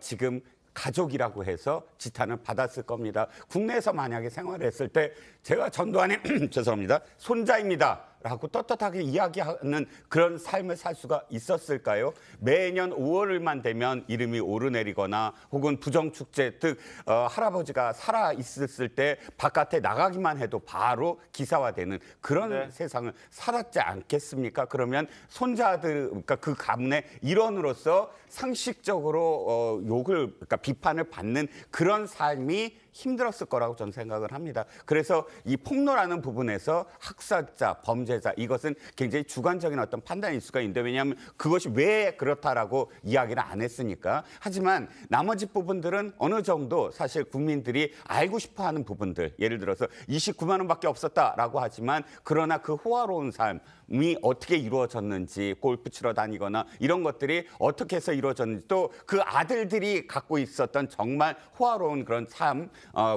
지금 가족이라고 해서 지탄을 받았을 겁니다. 국내에서 만약에 생활했을 때 제가 전두환의 죄송합니다. 손자입니다. 라고 떳떳하게 이야기하는 그런 삶을 살 수가 있었을까요? 매년 5월만 되면 이름이 오르내리거나 혹은 부정축제 즉 할아버지가 살아 있었을 때 바깥에 나가기만 해도 바로 기사화되는 그런 세상을 살았지 않겠습니까? 그러면 손자들 그러니까 그 가문의 일원으로서 상식적으로 욕을 그러니까 비판을 받는 그런 삶이 힘들었을 거라고 저는 생각을 합니다. 그래서 이 폭로라는 부분에서 학살자, 범죄자 이것은 굉장히 주관적인 어떤 판단일 수가 있는데 왜냐하면 그것이 왜 그렇다라고 이야기를 안 했으니까. 하지만 나머지 부분들은 어느 정도 사실 국민들이 알고 싶어하는 부분들 예를 들어서 29만 원밖에 없었다라고 하지만 그러나 그 호화로운 삶이 어떻게 이루어졌는지 골프 치러 다니거나 이런 것들이 어떻게 해서 이루어졌는지 또 그 아들들이 갖고 있었던 정말 호화로운 그런 삶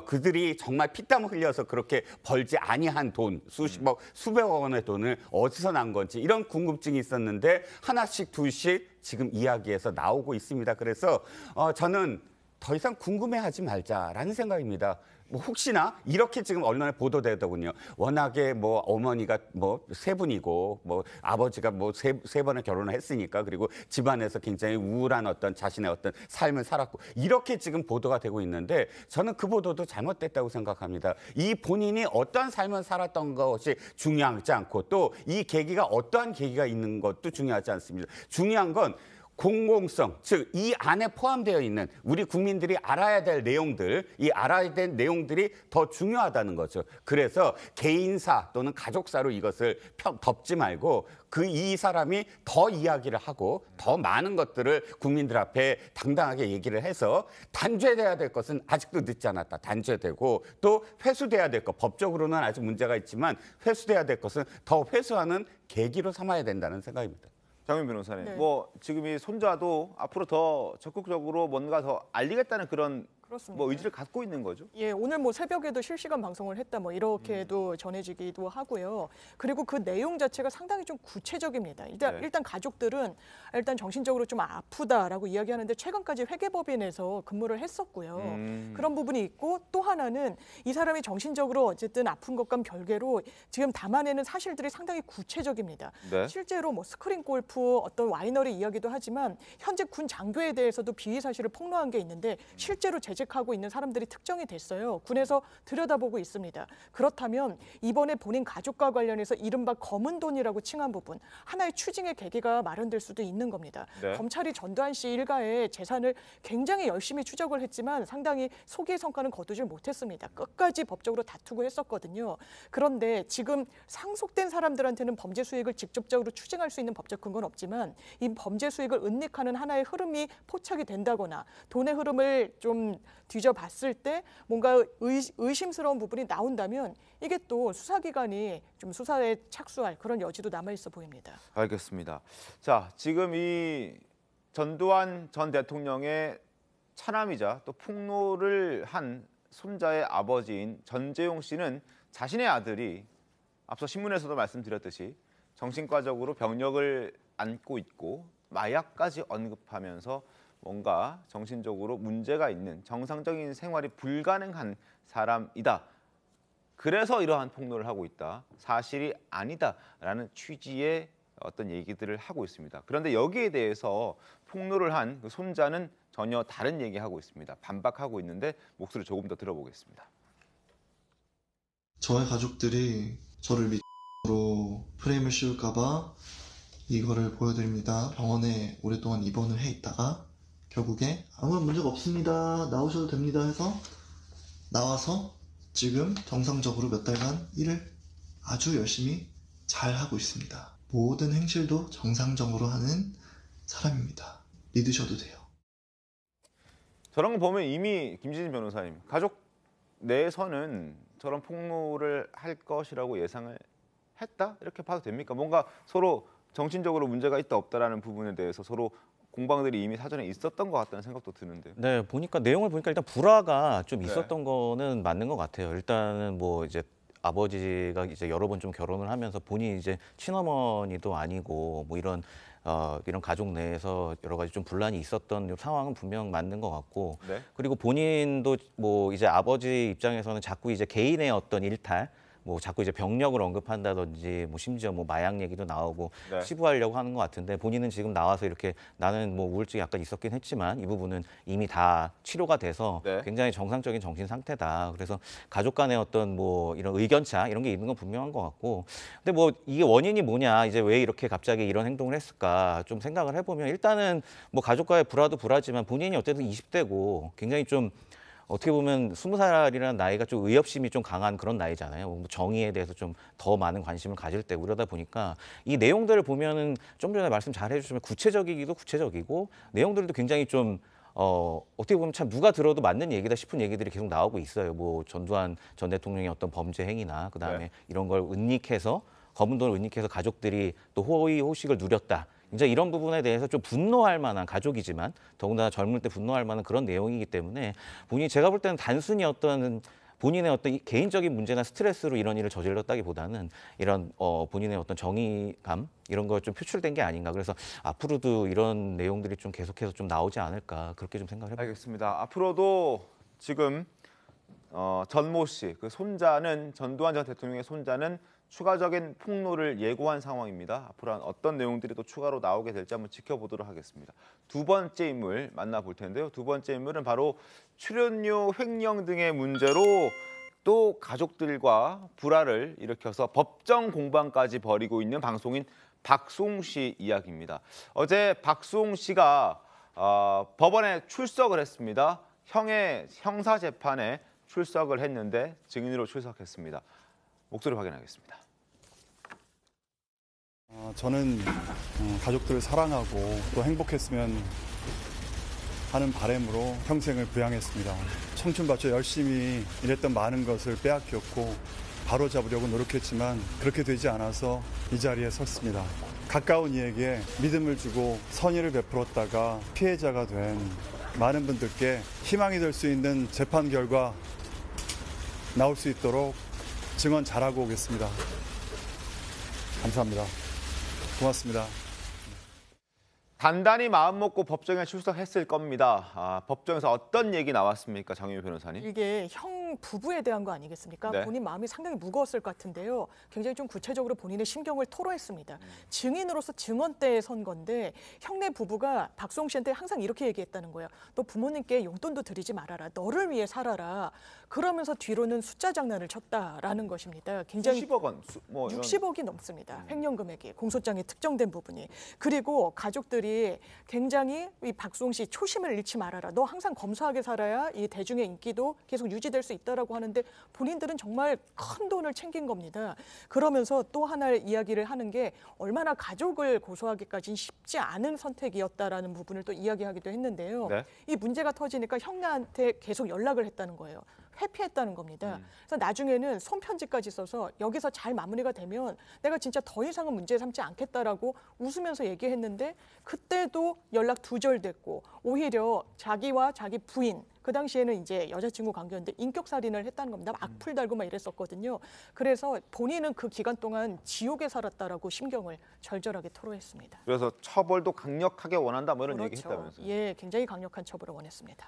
그들이 정말 피땀 흘려서 그렇게 벌지 아니한 돈 수십억 수백억 원의 돈을 어디서 난 건지 이런 궁금증이 있었는데 하나씩 둘씩 지금 이야기에서 나오고 있습니다. 그래서 저는 더 이상 궁금해하지 말자라는 생각입니다. 뭐 혹시나 이렇게 지금 언론에 보도되더군요. 워낙에 뭐 어머니가 뭐 세 분이고 뭐 아버지가 뭐 세 번의 결혼을 했으니까 그리고 집안에서 굉장히 우울한 어떤 자신의 어떤 삶을 살았고 이렇게 지금 보도가 되고 있는데 저는 그 보도도 잘못됐다고 생각합니다. 이 본인이 어떠한 삶을 살았던 것이 중요하지 않고 또 이 계기가 어떠한 계기가 있는 것도 중요하지 않습니다. 중요한 건 공공성, 즉 이 안에 포함되어 있는 우리 국민들이 알아야 될 내용들, 이 알아야 될 내용들이 더 중요하다는 거죠. 그래서 개인사 또는 가족사로 이것을 덮지 말고 이 사람이 더 이야기를 하고 더 많은 것들을 국민들 앞에 당당하게 얘기를 해서 단죄돼야 될 것은 아직도 늦지 않았다. 단죄되고 또 회수돼야 될 것, 법적으로는 아직 문제가 있지만 회수돼야 될 것은 더 회수하는 계기로 삼아야 된다는 생각입니다.
장윤 변호사님,
네.
뭐 지금 이 손자도 앞으로 더 적극적으로 뭔가 더 알리겠다는 그런
그렇습니다.
뭐 의지를 갖고 있는 거죠?
예, 오늘 뭐 새벽에도 실시간 방송을 했다 뭐 이렇게도 전해지기도 하고요. 그리고 그 내용 자체가 상당히 좀 구체적입니다. 일단 가족들은 일단 정신적으로 좀 아프다라고 이야기하는데 최근까지 회계법인에서 근무를 했었고요. 그런 부분이 있고 또 하나는 이 사람이 정신적으로 어쨌든 아픈 것과 별개로 지금 담아내는 사실들이 상당히 구체적입니다.
네.
실제로 뭐 스크린 골프 어떤 와이너리 이야기도 하지만 현재 군 장교에 대해서도 비위 사실을 폭로한 게 있는데 실제로 재직하고 있는 사람들이 특정이 됐어요. 군에서 들여다보고 있습니다. 그렇다면 이번에 본인 가족과 관련해서 이른바 검은 돈이라고 칭한 부분 하나의 추징의 계기가 마련될 수도 있는 겁니다.
네.
검찰이 전두환 씨 일가의 재산을 굉장히 열심히 추적을 했지만 상당히 소기의 성과는 거두질 못했습니다. 끝까지 법적으로 다투고 했었거든요. 그런데 지금 상속된 사람들한테는 범죄 수익을 직접적으로 추징할 수 있는 법적 근거는 없지만 이 범죄 수익을 은닉하는 하나의 흐름이 포착이 된다거나 돈의 흐름을 좀 뒤져봤을 때 뭔가 의심스러운 부분이 나온다면 이게 또 수사기관이 좀 수사에 착수할 그런 여지도 남아있어 보입니다.
알겠습니다. 자, 지금 이 전두환 전 대통령의 차남이자 또 폭로를 한 손자의 아버지인 전재용 씨는 자신의 아들이 앞서 신문에서도 말씀드렸듯이 정신과적으로 병력을 안고 있고 마약까지 언급하면서 뭔가 정신적으로 문제가 있는 정상적인 생활이 불가능한 사람이다. 그래서 이러한 폭로를 하고 있다. 사실이 아니다라는 취지의 어떤 얘기들을 하고 있습니다. 그런데 여기에 대해서 폭로를 한 그 손자는 전혀 다른 얘기하고 있습니다. 반박하고 있는데 목소리 조금 더 들어보겠습니다.
저의 가족들이 저를 미로 프레임을 씌울까 봐 이거를 보여드립니다. 병원에 오랫동안 입원을 해 있다가 결국에 아무런 문제가 없습니다. 나오셔도 됩니다 해서 나와서 지금 정상적으로 몇 달간 일을 아주 열심히 잘 하고 있습니다. 모든 행실도 정상적으로 하는 사람입니다. 믿으셔도 돼요.
저런 거 보면 이미 김진진 변호사님, 가족 내에서는 저런 폭로를 할 것이라고 예상을 했다? 이렇게 봐도 됩니까? 뭔가 서로 정신적으로 문제가 있다 없다라는 부분에 대해서 서로 공방들이 이미 사전에 있었던 것 같다는 생각도 드는데요.
네, 내용을 보니까 일단 불화가 좀 있었던 거는 맞는 것 같아요. 일단은 뭐 이제 아버지가 이제 여러 번 좀 결혼을 하면서 본인이 이제 친어머니도 아니고 뭐 이런 가족 내에서 여러 가지 좀 분란이 있었던 상황은 분명 맞는 것 같고
네.
그리고 본인도 뭐 이제 아버지 입장에서는 자꾸 이제 개인의 어떤 일탈 뭐 자꾸 이제 병력을 언급한다든지 뭐 심지어 뭐 마약 얘기도 나오고
네.
치부하려고 하는 것 같은데 본인은 지금 나와서 이렇게 나는 뭐 우울증이 약간 있었긴 했지만 이 부분은 이미 다 치료가 돼서
네.
굉장히 정상적인 정신 상태다. 그래서 가족 간의 어떤 뭐 이런 의견차 이런 게 있는 건 분명한 것 같고 근데 뭐 이게 원인이 뭐냐 이제 왜 이렇게 갑자기 이런 행동을 했을까 좀 생각을 해보면 일단은 뭐 가족과의 불화도 불화지만 본인이 어쨌든 20대고 굉장히 좀 어떻게 보면 20살이라는 나이가 좀 의협심이 좀 강한 그런 나이잖아요. 뭐 정의에 대해서 좀 더 많은 관심을 가질 때 그러다 보니까 이 내용들을 보면은 좀 전에 말씀 잘 해주시면 구체적이기도 구체적이고 내용들도 굉장히 좀 어떻게 보면 참 누가 들어도 맞는 얘기다 싶은 얘기들이 계속 나오고 있어요. 뭐 전두환 전 대통령의 어떤 범죄 행위나 그다음에
네.
이런 걸 은닉해서 검은 돈을 은닉해서 가족들이 또 호의 호식을 누렸다. 이제 이런 부분에 대해서 좀 분노할 만한 가족이지만 더군다나 젊을 때 분노할 만한 그런 내용이기 때문에 본인이 제가 볼 때는 단순히 어떤 본인의 어떤 개인적인 문제나 스트레스로 이런 일을 저질렀다기보다는 이런 본인의 어떤 정의감 이런 거 좀 표출된 게 아닌가. 그래서 앞으로도 이런 내용들이 좀 계속해서 좀 나오지 않을까 그렇게 좀 생각을 해봅니다.
알겠습니다. 앞으로도 지금 전모 씨, 그 손자는 전두환 전 대통령의 손자는 추가적인 폭로를 예고한 상황입니다. 앞으로 어떤 내용들이 또 추가로 나오게 될지 한번 지켜보도록 하겠습니다. 두 번째 인물 만나볼 텐데요. 두 번째 인물은 바로 출연료 횡령 등의 문제로 또 가족들과 불화를 일으켜서 법정 공방까지 벌이고 있는 방송인 박수홍 씨 이야기입니다. 어제 박수홍 씨가 법원에 출석을 했습니다. 형의 형사 재판에 출석을 했는데 증인으로 출석했습니다. 목소리 확인하겠습니다.
저는 가족들을 사랑하고 또 행복했으면 하는 바람으로 평생을 부양했습니다. 청춘 바쳐 열심히 일했던 많은 것을 빼앗겼고 바로잡으려고 노력했지만 그렇게 되지 않아서 이 자리에 섰습니다. 가까운 이에게 믿음을 주고 선의를 베풀었다가 피해자가 된 많은 분들께 희망이 될 수 있는 재판 결과 나올 수 있도록 증언 잘하고 오겠습니다. 감사합니다. 고맙습니다.
단단히 마음 먹고 법정에 출석했을 겁니다. 법정에서 어떤 얘기 나왔습니까, 장윤희 변호사님?
이게 형 부부에 대한 거 아니겠습니까?
네.
본인 마음이 상당히 무거웠을 것 같은데요. 굉장히 좀 구체적으로 본인의 심경을 토로했습니다. 증인으로서 증언대에 선 건데 형네 부부가 박수홍 씨한테 항상 이렇게 얘기했다는 거예요. 너 부모님께 용돈도 드리지 말아라. 너를 위해 살아라. 그러면서 뒤로는 숫자 장난을 쳤다라는 것입니다. 굉장히
10억 원, 뭐
60억이 넘습니다. 횡령 금액이 공소장에 특정된 부분이. 그리고 가족들이 굉장히 이 박수홍 씨 초심을 잃지 말아라. 너 항상 검소하게 살아야 이 대중의 인기도 계속 유지될 수 있다라고 하는데 본인들은 정말 큰 돈을 챙긴 겁니다. 그러면서 또 하나의 이야기를 하는 게 얼마나 가족을 고소하기까지는 쉽지 않은 선택이었다라는 부분을 또 이야기하기도 했는데요.
네.
이 문제가 터지니까 형네한테 계속 연락을 했다는 거예요. 회피했다는 겁니다. 그래서 나중에는 손편지까지 써서 여기서 잘 마무리가 되면 내가 진짜 더 이상은 문제 삼지 않겠다라고 웃으면서 얘기했는데 그때도 연락 두절됐고 오히려 자기와 자기 부인 그 당시에는 이제 여자친구 관계였는데 인격살인을 했다는 겁니다. 악플 달고 막 이랬었거든요. 그래서 본인은 그 기간 동안 지옥에 살았다라고 심경을 절절하게 토로했습니다.
그래서 처벌도 강력하게 원한다 뭐 이런 얘기
그렇죠.
했다면서요.
예, 굉장히 강력한 처벌을 원했습니다.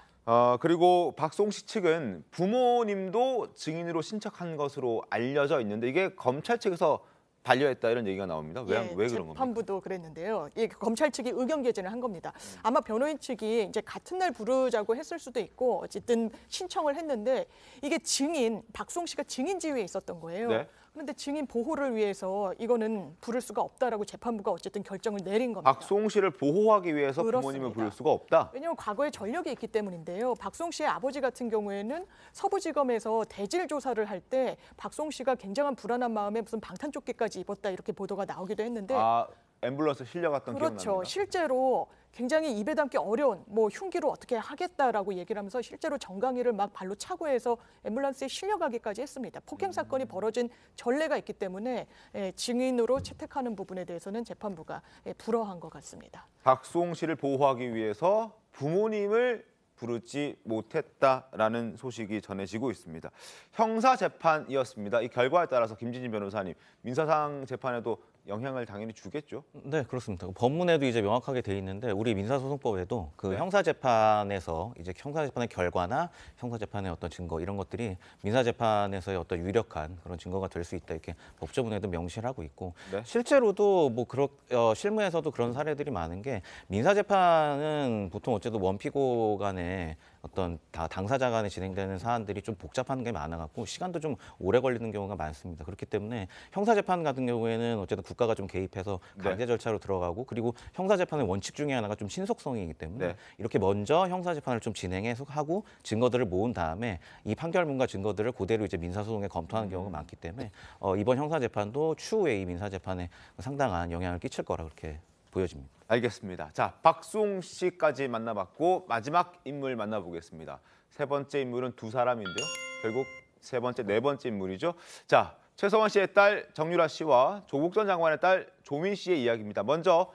그리고 박수홍 씨 측은 부모님도 증인으로 신청한 것으로 알려져 있는데 이게 검찰 측에서 반려했다 이런 얘기가 나옵니다. 왜 그런 겁니까?
재판부도 그랬는데요. 이 검찰 측이 의견 개진을 한 겁니다. 아마 변호인 측이 이제 같은 날 부르자고 했을 수도 있고 어쨌든 신청을 했는데 이게 증인 박수홍 씨가 증인 지위에 있었던 거예요.
네.
그런데 증인 보호를 위해서 이거는 부를 수가 없다라고 재판부가 어쨌든 결정을 내린 겁니다.
박수홍 씨를 보호하기 위해서 부모님을 부를 수가 없다.
왜냐하면 과거에 전력이 있기 때문인데요. 박수홍 씨의 아버지 같은 경우에는 서부지검에서 대질 조사를 할 때 박수홍 씨가 굉장한 불안한 마음에 무슨 방탄조끼까지 입었다 이렇게 보도가 나오기도 했는데
앰뷸런스 실려갔던
그렇죠.
기억납니다.
실제로 굉장히 입에 담기 어려운 뭐 흉기로 어떻게 하겠다라고 얘기를 하면서 실제로 정강이를 막 발로 차고 해서 앰뷸런스에 실려가기까지 했습니다. 폭행 사건이 벌어진 전례가 있기 때문에 증인으로 채택하는 부분에 대해서는 재판부가 불허한 것 같습니다.
박수홍 씨를 보호하기 위해서 부모님을 부르지 못했다라는 소식이 전해지고 있습니다. 형사 재판이었습니다. 이 결과에 따라서 김진진 변호사님, 민사상 재판에도 영향을 당연히 주겠죠?
네, 그렇습니다. 법문에도 이제 명확하게 돼 있는데 우리 민사소송법에도 그 형사재판에서 이제 형사재판의 결과나 형사재판의 어떤 증거 이런 것들이 민사재판에서의 어떤 유력한 그런 증거가 될 수 있다 이렇게 법조문에도 명시를 하고 있고 실제로도 뭐 실무에서도 그런 사례들이 많은 게 민사재판은 보통 어쨌든 원피고 간에 어떤 당사자 간에 진행되는 사안들이 좀 복잡한 게 많아갖고 시간도 좀 오래 걸리는 경우가 많습니다. 그렇기 때문에 형사재판 같은 경우에는 어쨌든 국가가 좀 개입해서 강제 절차로 들어가고 그리고 형사재판의 원칙 중에 하나가 좀 신속성이기 때문에 이렇게 먼저 형사재판을 좀 진행해서 하고 증거들을 모은 다음에 이 판결문과 증거들을 그대로 이제 민사소송에 검토하는 경우가 많기 때문에 이번 형사재판도 추후에 이 민사재판에 상당한 영향을 끼칠 거라 그렇게 보여집니다.
알겠습니다. 자, 박수홍 씨까지 만나봤고 마지막 인물 만나보겠습니다. 세 번째 인물은 두 사람인데요. 결국 세 번째, 네 번째 인물이죠. 자, 최서원 씨의 딸 정유라 씨와 조국 전 장관의 딸 조민 씨의 이야기입니다. 먼저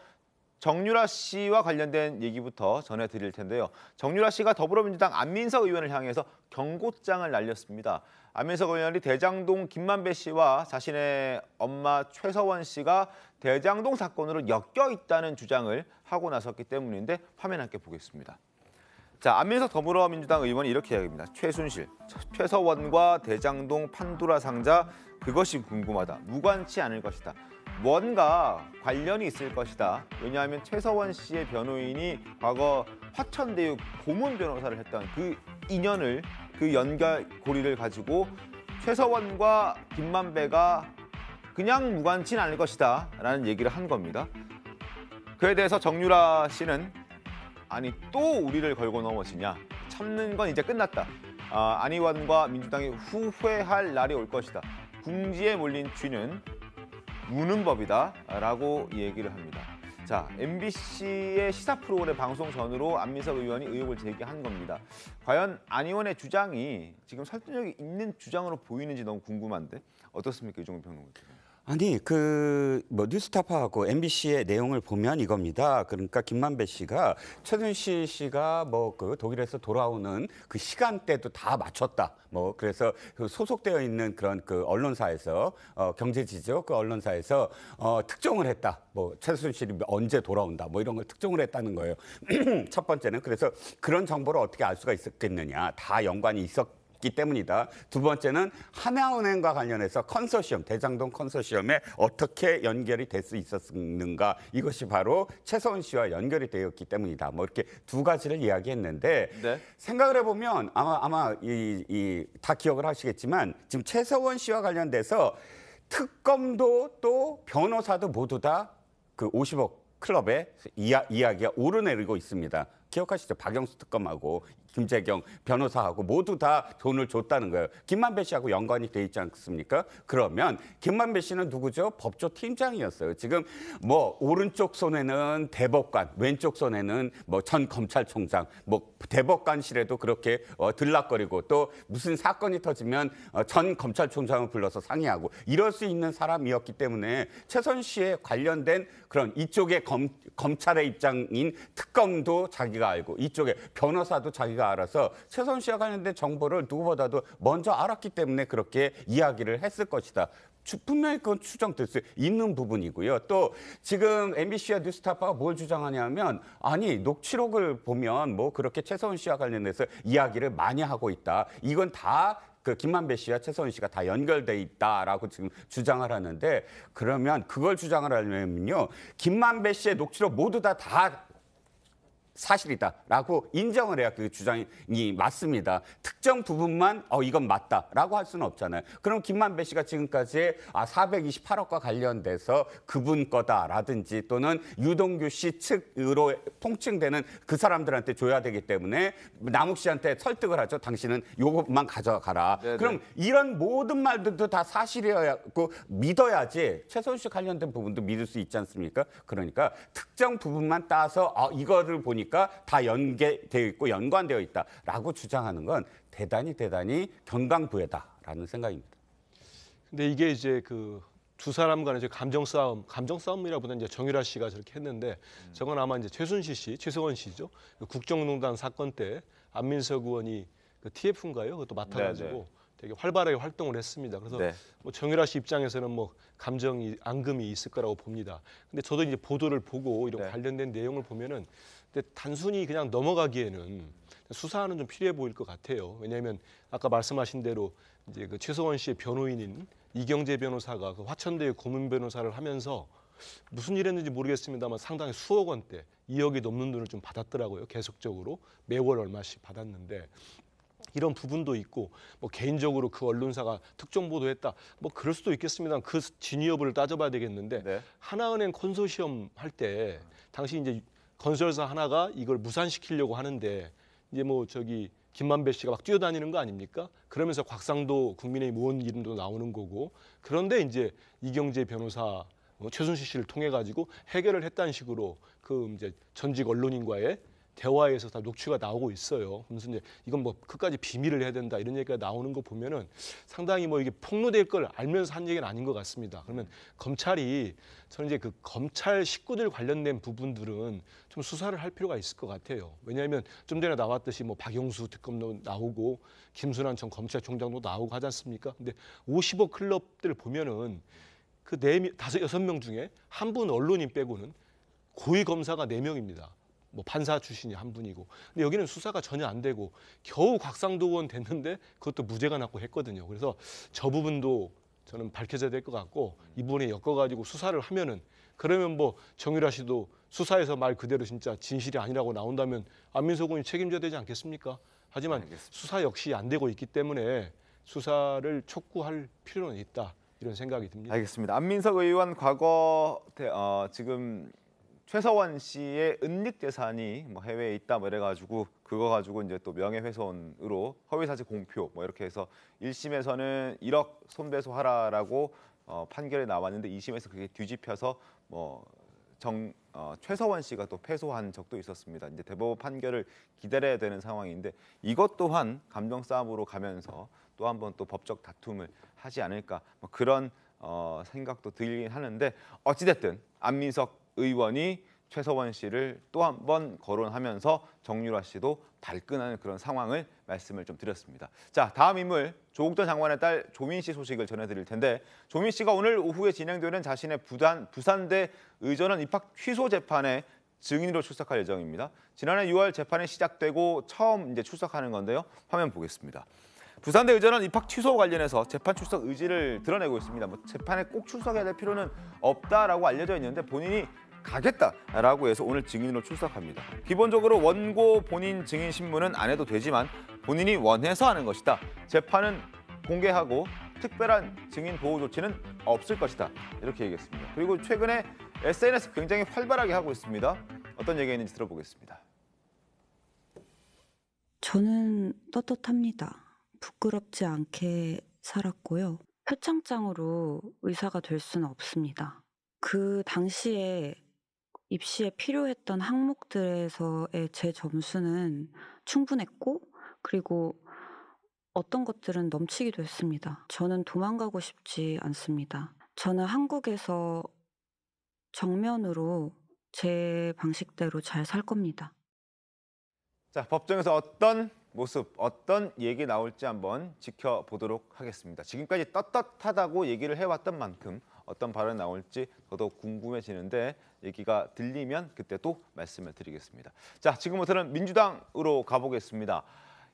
정유라 씨와 관련된 얘기부터 전해드릴 텐데요. 정유라 씨가 더불어민주당 안민석 의원을 향해서 경고장을 날렸습니다. 안민석 의원이 대장동 김만배 씨와 자신의 엄마 최서원 씨가 대장동 사건으로 엮여 있다는 주장을 하고 나섰기 때문인데 화면 함께 보겠습니다. 자, 안민석 더불어민주당 의원이 이렇게 이야기합니다. 최순실, 최서원과 대장동 판도라 상자 그것이 궁금하다. 무관치 않을 것이다. 뭔가 관련이 있을 것이다. 왜냐하면 최서원 씨의 변호인이 과거 화천대유 고문 변호사를 했던 그 인연을 그 연결고리를 가지고 최서원과 김만배가 그냥 무관치는 않을 것이다 라는 얘기를 한 겁니다. 그에 대해서 정유라 씨는 아니 또 우리를 걸고 넘어지냐. 참는 건 이제 끝났다. 안 의원과 민주당이 후회할 날이 올 것이다. 궁지에 몰린 쥐는 무는 법이다 라고 얘기를 합니다. 자, MBC의 시사 프로그램 방송 전으로 안민석 의원이 의혹을 제기한 겁니다. 과연 안 의원의 주장이 지금 설득력이 있는 주장으로 보이는지 너무 궁금한데 어떻습니까, 이종훈 평론가님?
아니 뭐 뉴스타파하고 MBC의 내용을 보면 이겁니다. 그러니까 김만배 씨가 최순실 씨가 뭐 그 독일에서 돌아오는 그 시간대도 다 맞췄다. 뭐 그래서 그 소속되어 있는 그런 그 언론사에서 경제지죠. 그 언론사에서 특종을 했다. 뭐 최순실이 언제 돌아온다. 뭐 이런 걸 특종을 했다는 거예요. 첫 번째는 그래서 그런 정보를 어떻게 알 수가 있었겠느냐. 다 연관이 있었기 때문이다. 두 번째는 하나은행과 관련해서 컨소시엄, 대장동 컨소시엄에 어떻게 연결이 될 수 있었는가. 이것이 바로 최서원 씨와 연결이 되었기 때문이다. 뭐 이렇게 두 가지를 이야기했는데 생각을 해보면 아마 다 기억을 하시겠지만 지금 최서원 씨와 관련돼서 특검도 또 변호사도 모두 다 그 50억 클럽에 이야기가 오르내리고 있습니다. 기억하시죠? 박영수 특검하고 김재경 변호사하고 모두 다 돈을 줬다는 거예요. 김만배 씨하고 연관이 돼 있지 않습니까? 그러면 김만배 씨는 누구죠? 법조 팀장이었어요. 지금 뭐 오른쪽 손에는 대법관, 왼쪽 손에는 뭐 전 검찰총장, 뭐 대법관실에도 그렇게 들락거리고 또 무슨 사건이 터지면 전 검찰총장을 불러서 상의하고 이럴 수 있는 사람이었기 때문에 최선 씨에 관련된 그런 이쪽의 검찰의 입장인 특검도 자기가 알고 이쪽에 변호사도 자기가 알아서 최선 씨와 관련된 정보를 누구보다도 먼저 알았기 때문에 그렇게 이야기를 했을 것이다. 분명히 그건 추정될 수 있는 부분이고요. 또 지금 MBC와 뉴스타파가 뭘 주장하냐면 아니 녹취록을 보면 뭐 그렇게 최서원 씨와 관련해서 이야기를 많이 하고 있다. 이건 다 그 김만배 씨와 최서원 씨가 다 연결돼 있다라고 지금 주장을 하는데 그러면 그걸 주장을 하려면요. 김만배 씨의 녹취록 모두 다 사실이다라고 인정을 해야 그 주장이 맞습니다. 특정 부분만 이건 맞다라고 할 수는 없잖아요. 그럼 김만배 씨가 지금까지 428억과 관련돼서 그분 거다라든지 또는 유동규 씨 측으로 통칭되는 그 사람들한테 줘야 되기 때문에 남욱 씨한테 설득을 하죠. 당신은 요것만 가져가라. 네네. 그럼 이런 모든 말들도 다 사실이었고 믿어야지 최서원 씨 관련된 부분도 믿을 수 있지 않습니까? 그러니까 특정 부분만 따서 이거를 보니까 다 연계되어 있고 연관되어 있다라고 주장하는 건 대단히 경강부회다라는 생각입니다.
근데 이게 이제 그 두 사람 간의 감정 싸움이라보다는 이제 정유라 씨가 저렇게 했는데 저건 아마 이제 최순실 씨, 최서원 씨죠. 국정농단 사건 때 안민석 의원이 그 TF인가요? 그것도 맡아가지고
네네.
되게 활발하게 활동을 했습니다. 그래서
네.
뭐 정유라 씨 입장에서는 뭐 감정이 앙금이 있을 거라고 봅니다. 근데 저도 이제 보도를 보고 이런
네.
관련된 내용을 보면은 근데 단순히 그냥 넘어가기에는 수사는 좀 필요해 보일 것 같아요. 왜냐하면 아까 말씀하신 대로 이제 그 최서원 씨의 변호인인 이경재 변호사가 그 화천대유 고문 변호사를 하면서 무슨 일 했는지 모르겠습니다만 상당히 수억 원대, 2억이 넘는 돈을 좀 받았더라고요. 계속적으로 매월 얼마씩 받았는데 이런 부분도 있고 뭐 개인적으로 그 언론사가 특정 보도했다. 뭐 그럴 수도 있겠습니다. 그 진위 여부를 따져봐야 되겠는데
네.
하나은행 컨소시엄 할 때 당시 이제 건설사 하나가 이걸 무산시키려고 하는데 이제 뭐 저기 김만배 씨가 막 뛰어다니는 거 아닙니까? 그러면서 곽상도 국민의힘 의원 이름도 나오는 거고 그런데 이제 이경재 변호사 최순실 씨를 통해 가지고 해결을 했다는 식으로 그 이제 전직 언론인과의 대화에서 다 녹취가 나오고 있어요. 그래서 이제 이건 뭐 끝까지 비밀을 해야 된다 이런 얘기가 나오는 거 보면은 상당히 뭐 이게 폭로될 걸 알면서 한 얘기는 아닌 것 같습니다. 그러면 검찰이 저는 이제 그 검찰 식구들 관련된 부분들은 좀 수사를 할 필요가 있을 것 같아요. 왜냐하면 좀 전에 나왔듯이 뭐 박영수 특검도 나오고 김순환 전 검찰총장도 나오고 하지 않습니까? 근데 50억 클럽들 보면은 그 5명 중에 한 분 언론인 빼고는 고위 검사가 4명입니다. 뭐 판사 출신이 한 분이고. 근데 여기는 수사가 전혀 안 되고 겨우 곽상도 의원 됐는데 그것도 무죄가 났고 했거든요. 그래서 저 부분도 저는 밝혀져야 될 것 같고 이 부분에 엮어가지고 수사를 하면은 그러면 뭐 정유라 씨도 수사에서 말 그대로 진짜 진실이 아니라고 나온다면 안민석 의원이 책임져야 되지 않겠습니까? 하지만
알겠습니다.
수사 역시 안 되고 있기 때문에 수사를 촉구할 필요는 있다. 이런 생각이 듭니다.
알겠습니다. 안민석 의원 과거 지금 최서원 씨의 은닉 재산이 뭐 해외에 있다 뭐 이래가지고 그거 가지고 이제 또 명예훼손으로 허위사실 공표 뭐 이렇게 해서 1심에서는 1억 손배소하라라고 판결이 나왔는데 2심에서 그게 뒤집혀서 뭐 최서원 씨가 또 패소한 적도 있었습니다. 이제 대법원 판결을 기다려야 되는 상황인데 이것 또한 감정 싸움으로 가면서 또 한 번 또 법적 다툼을 하지 않을까 뭐 그런 생각도 들긴 하는데 어찌됐든 안민석 의원이 최서원 씨를 또 한 번 거론하면서 정유라 씨도 발끈하는 그런 상황을 말씀을 좀 드렸습니다. 자, 다음 인물 조국 전 장관의 딸 조민 씨 소식을 전해드릴 텐데 조민 씨가 오늘 오후에 진행되는 자신의 부산대 의전원 입학 취소 재판에 증인으로 출석할 예정입니다. 지난해 6월 재판이 시작되고 처음 이제 출석하는 건데요. 화면 보겠습니다. 부산대 의전원 입학 취소 관련해서 재판 출석 의지를 드러내고 있습니다. 뭐 재판에 꼭 출석해야 될 필요는 없다라고 알려져 있는데 본인이 가겠다라고 해서 오늘 증인으로 출석합니다. 기본적으로 원고 본인 증인 신문은 안 해도 되지만 본인이 원해서 하는 것이다. 재판은 공개하고 특별한 증인 보호 조치는 없을 것이다. 이렇게 얘기했습니다. 그리고 최근에 SNS 굉장히 활발하게 하고 있습니다. 어떤 얘기가 있는지 들어보겠습니다.
저는 떳떳합니다. 부끄럽지 않게 살았고요. 표창장으로 의사가 될 수는 없습니다. 그 당시에 입시에 필요했던 항목들에서의 제 점수는 충분했고 그리고 어떤 것들은 넘치기도 했습니다. 저는 도망가고 싶지 않습니다. 저는 한국에서 정면으로 제 방식대로 잘 살 겁니다.
자, 법정에서 어떤 모습, 어떤 얘기 나올지 한번 지켜보도록 하겠습니다. 지금까지 떳떳하다고 얘기를 해왔던 만큼 어떤 발언이 나올지 더더욱 궁금해지는데 얘기가 들리면 그때 또 말씀을 드리겠습니다. 자, 지금부터는 민주당으로 가보겠습니다.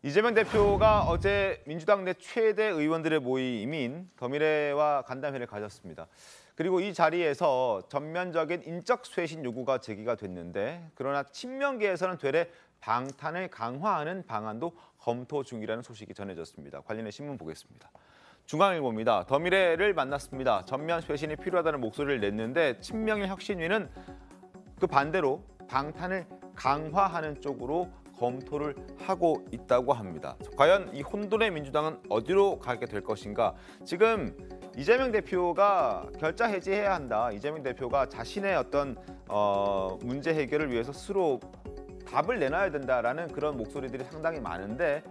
이재명 대표가 어제 민주당 내 최대 의원들의 모임인 더미래와 간담회를 가졌습니다. 그리고 이 자리에서 전면적인 인적 쇄신 요구가 제기가 됐는데 그러나 친명계에서는 되레 방탄을 강화하는 방안도 검토 중이라는 소식이 전해졌습니다. 관련해 신문 보겠습니다. 중앙일보입니다. 더미래를 만났습니다. 전면 쇄신이 필요하다는 목소리를 냈는데 친명일 혁신위는 그 반대로 방탄을 강화하는 쪽으로 검토를 하고 있다고 합니다. 과연 이 혼돈의 민주당은 어디로 가게 될 것인가? 지금 이재명 대표가 결자 해지해야 한다. 이재명 대표가 자신의 어떤 문제 해결을 위해서 스스로 답을 내놔야 된다라는 그런 목소리들이 상당히 많은데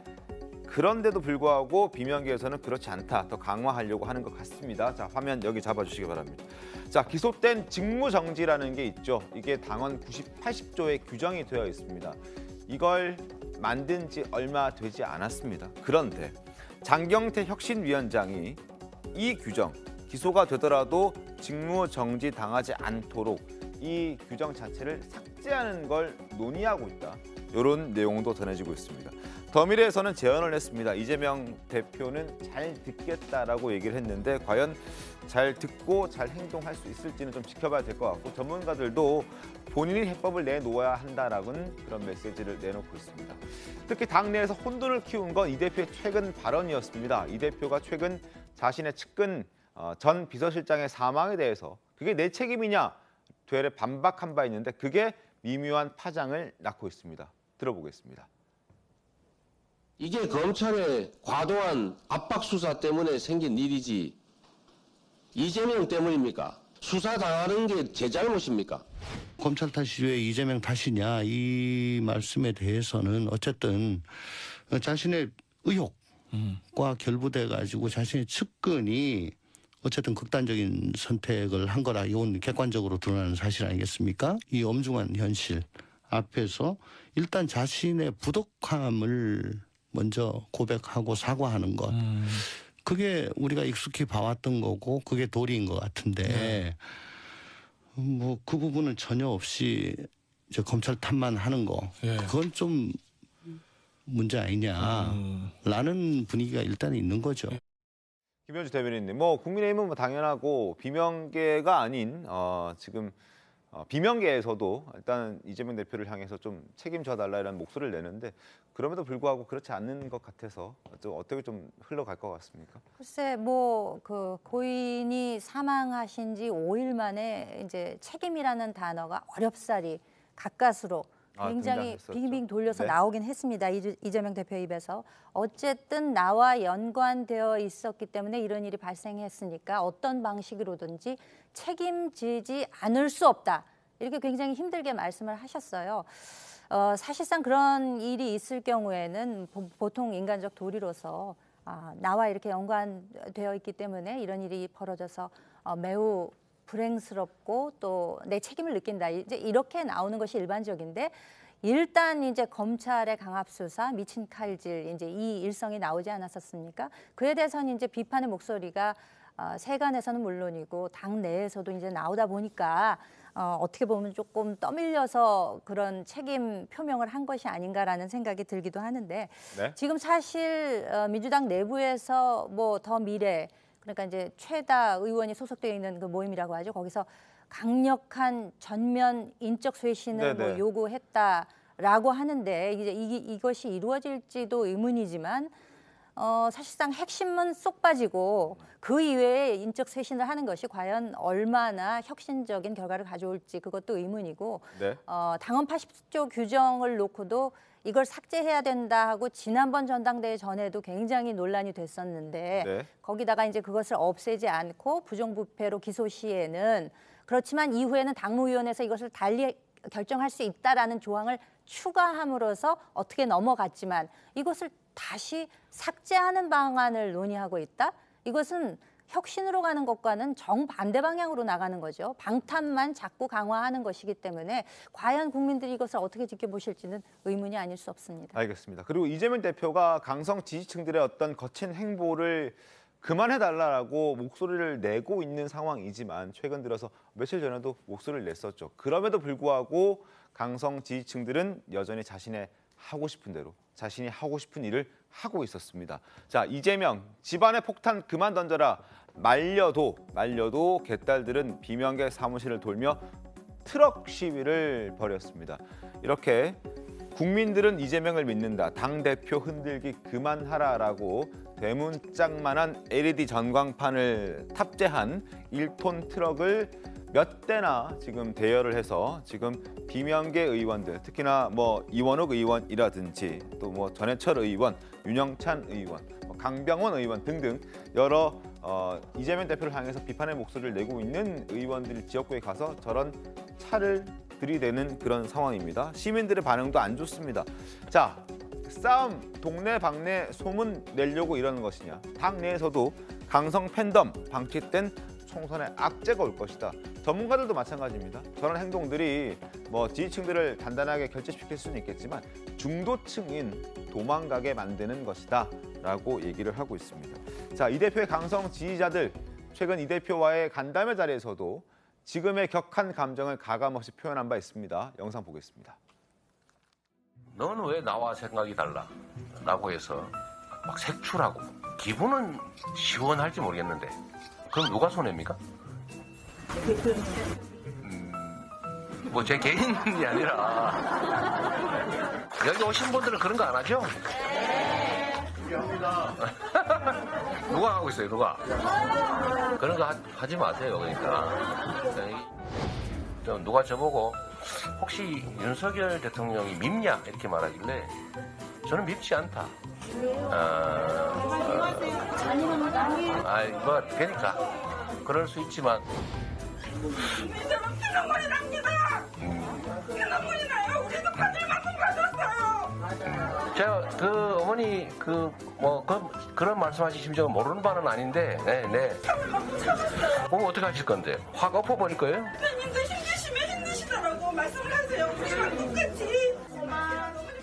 그런데도 불구하고 비명계에서는 그렇지 않다. 더 강화하려고 하는 것 같습니다. 자, 화면 여기 잡아주시기 바랍니다. 자, 기소된 직무정지라는 게 있죠. 이게 당헌 80조에 규정이 되어 있습니다. 이걸 만든 지 얼마 되지 않았습니다. 그런데 장경태 혁신위원장이 이 규정, 기소가 되더라도 직무 정지 당하지 않도록 이 규정 자체를 삭제하는 걸 논의하고 있다. 이런 내용도 전해지고 있습니다. 더미래에서는 제언을 했습니다. 이재명 대표는 잘 듣겠다라고 얘기를 했는데 과연 잘 듣고 잘 행동할 수 있을지는 좀 지켜봐야 될 것 같고 전문가들도 본인이 해법을 내놓아야 한다라는 그런 메시지를 내놓고 있습니다. 특히 당내에서 혼돈을 키운 건 이 대표의 최근 발언이었습니다. 이 대표가 최근 자신의 측근 전 비서실장의 사망에 대해서 그게 내 책임이냐 되레 반박한 바 있는데 그게 미묘한 파장을 낳고 있습니다. 들어보겠습니다.
이게 검찰의 과도한 압박 수사 때문에 생긴 일이지 이재명 때문입니까? 수사당하는 게 제 잘못입니까?
검찰 탓이 왜 이재명 탓이냐 이 말씀에 대해서는 어쨌든 자신의 의혹과 결부돼 가지고 자신의 측근이 어쨌든 극단적인 선택을 한 거라 이건 객관적으로 드러나는 사실 아니겠습니까? 이 엄중한 현실 앞에서 일단 자신의 부족함을 먼저 고백하고 사과하는 것. 그게 우리가 익숙히 봐왔던 거고 그게 도리인 것 같은데 뭐 그 부분은 전혀 없이 이제 검찰 탓만 하는 거. 그건 좀 문제 아니냐라는 분위기가 일단 있는 거죠.
김현주 대변인님, 뭐 국민의힘은 뭐 당연하고 비명계가 아닌 지금 비명계에서도 일단 이재명 대표를 향해서 좀 책임져 달라라는 목소리를 내는데 그럼에도 불구하고 그렇지 않는 것 같아서 어떻게 좀 흘러갈 것 같습니까?
글쎄 뭐 그 고인이 사망하신 지 5일 만에 이제 책임이라는 단어가 어렵사리 가까스로 굉장히 빙빙 돌려서 나오긴 했습니다. 이재명 대표 입에서. 어쨌든 나와 연관되어 있었기 때문에 이런 일이 발생했으니까 어떤 방식으로든지 책임지지 않을 수 없다. 이렇게 굉장히 힘들게 말씀을 하셨어요. 사실상 그런 일이 있을 경우에는 보통 인간적 도리로서 나와 이렇게 연관되어 있기 때문에 이런 일이 벌어져서 매우 불행스럽고 또 내 책임을 느낀다. 이제 이렇게 나오는 것이 일반적인데 일단 이제 검찰의 강압 수사, 미친 칼질 이제 이 일성이 나오지 않았었습니까? 그에 대해서는 이제 비판의 목소리가 세간에서는 물론이고 당 내에서도 이제 나오다 보니까 어떻게 보면 조금 떠밀려서 그런 책임 표명을 한 것이 아닌가라는 생각이 들기도 하는데 지금 사실 민주당 내부에서 뭐 더 미래 그러니까 이제 최다 의원이 소속되어 있는 그 모임이라고 하죠. 거기서 강력한 전면 인적 쇄신을 뭐 요구했다라고 하는데 이제 이것이 이루어질지도 의문이지만 사실상 핵심은 쏙 빠지고 그 이외에 인적 쇄신을 하는 것이 과연 얼마나 혁신적인 결과를 가져올지 그것도 의문이고 당헌 80조 규정을 놓고도 이걸 삭제해야 된다 하고 지난번 전당대회 전에도 굉장히 논란이 됐었는데 거기다가 이제 그것을 없애지 않고 부정부패로 기소 시에는 그렇지만 이후에는 당무위원회에서 이것을 달리 결정할 수 있다라는 조항을 추가함으로써 어떻게 넘어갔지만 이것을 다시 삭제하는 방안을 논의하고 있다? 이것은 혁신으로 가는 것과는 정반대 방향으로 나가는 거죠. 방탄만 자꾸 강화하는 것이기 때문에 과연 국민들이 이것을 어떻게 지켜보실지는 의문이 아닐 수 없습니다.
알겠습니다. 그리고 이재명 대표가 강성 지지층들의 어떤 거친 행보를 그만해달라고 목소리를 내고 있는 상황이지만 최근 들어서 며칠 전에도 목소리를 냈었죠. 그럼에도 불구하고 강성 지지층들은 여전히 자신의 하고 싶은 대로 자신이 하고 싶은 일을 하고 있었습니다. 자, 이재명 집안에 폭탄 그만 던져라. 말려도 개딸들은 비명계 사무실을 돌며 트럭 시위를 벌였습니다. 이렇게 국민들은 이재명을 믿는다. 당대표 흔들기 그만하라라고 대문짝만한 LED 전광판을 탑재한 1톤 트럭을 몇 대나 지금 대여를 해서 지금 비명계 의원들 특히나 뭐 이원욱 의원이라든지 또 뭐 전해철 의원, 윤영찬 의원, 강병원 의원 등등 여러 이재명 대표를 향해서 비판의 목소리를 내고 있는 의원들이 지역구에 가서 저런 차를 들이대는 그런 상황입니다. 시민들의 반응도 안 좋습니다. 자, 싸움, 동네 방네 소문 내려고 이러는 것이냐. 당 내에서도 강성 팬덤, 방치된 총선에 악재가 올 것이다. 전문가들도 마찬가지입니다. 저런 행동들이 뭐 지지층들을 단단하게 결집시킬 수는 있겠지만 중도층인 도망가게 만드는 것이다 라고 얘기를 하고 있습니다. 자, 이 대표의 강성 지지자들, 최근 이 대표와의 간담회 자리에서도 지금의 격한 감정을 가감없이 표현한 바 있습니다. 영상 보겠습니다.
너는 왜 나와 생각이 달라? 라고 해서 막 색출하고 기분은 시원할지 모르겠는데 그럼 누가 손해입니까? 뭐 제 개인이 아니라 여기 오신 분들은 그런 거 안 하죠? 누가 하고 있어요? 누가? 그런 거 하지 마세요. 그러니까 누가 저보고 혹시 윤석열 대통령이 밉냐 이렇게 말하길래 저는 밉지 않다. 뭐 그러니까 그럴 수 있지만 제가 그 어머니 그런 말씀하실 심정은 모르는 바는 아닌데, 네. 그럼 어떻게 하실 건데? 확 엎어버릴 거예요?
대표님도 힘드시더라고 말씀을 하세요. 우리랑 똑같이.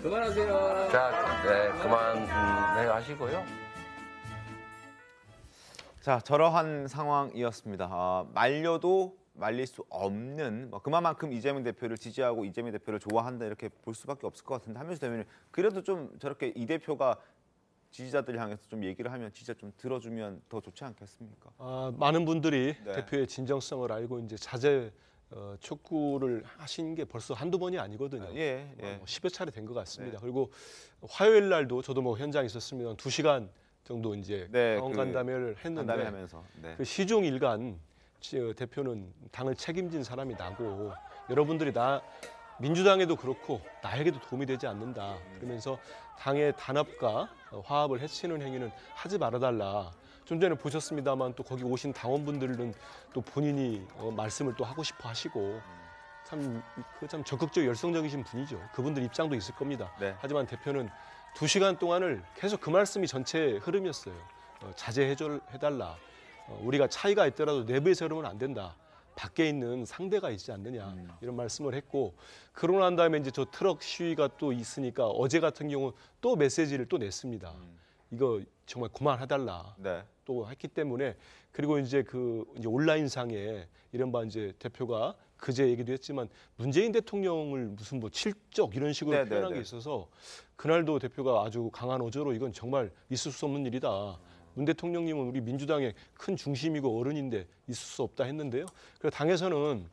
그만하세요.
자, 네, 그만하시고요.
자, 저러한 상황이었습니다. 말려도 말릴 수 없는, 그만큼 이재명 대표를 지지하고 이재명 대표를 좋아한다 이렇게 볼 수밖에 없을 것 같은데 하면서 되면 그래도 좀 저렇게 이 대표가 지지자들 향해서 좀 얘기를 하면 진짜 좀 들어주면 더 좋지 않겠습니까?
많은 분들이
네.
대표의 진정성을 알고 이제 자제 촉구를 하신 게 벌써 한두 번이 아니거든요.
예.
10여 차례 된 것 같습니다.
네.
그리고 화요일 날도 저도 뭐 현장에 있었습니다. 2시간 정도 이제 강원
그
간담회를 했는데
간담회하면서, 네.
그 시종 일관 대표는 당을 책임진 사람이 나고 여러분들이 민주당에도 그렇고 나에게도 도움이 되지 않는다. 그러면서 당의 단합과 화합을 해치는 행위는 하지 말아달라. 좀 전에 보셨습니다만 또 거기 오신 당원분들은 또 본인이 말씀을 또 하고 싶어 하시고 참 적극적 열성적이신 분이죠. 그분들 입장도 있을 겁니다.
네.
하지만 대표는 2시간 동안을 계속 그 말씀이 전체 흐름이었어요. 자제해달라. 우리가 차이가 있더라도 내부에서 그러면 안 된다. 밖에 있는 상대가 있지 않느냐 이런 말씀을 했고 그러고 난 다음에 이제 저 트럭 시위가 또 있으니까 어제 같은 경우 또 메시지를 또 냈습니다. 이거 정말 그만해달라.
네.
또 했기 때문에 그리고 이제 이제 온라인상에 이른바 이제 대표가 그제 얘기도 했지만 문재인 대통령을 무슨 뭐 칠적 이런 식으로 표현한 게 있어서 그날도 대표가 아주 강한 어조로 이건 정말 있을 수 없는 일이다. 문 대통령님은 우리 민주당의 큰 중심이고 어른인데 있을 수 없다 했는데요. 그래서 당에서는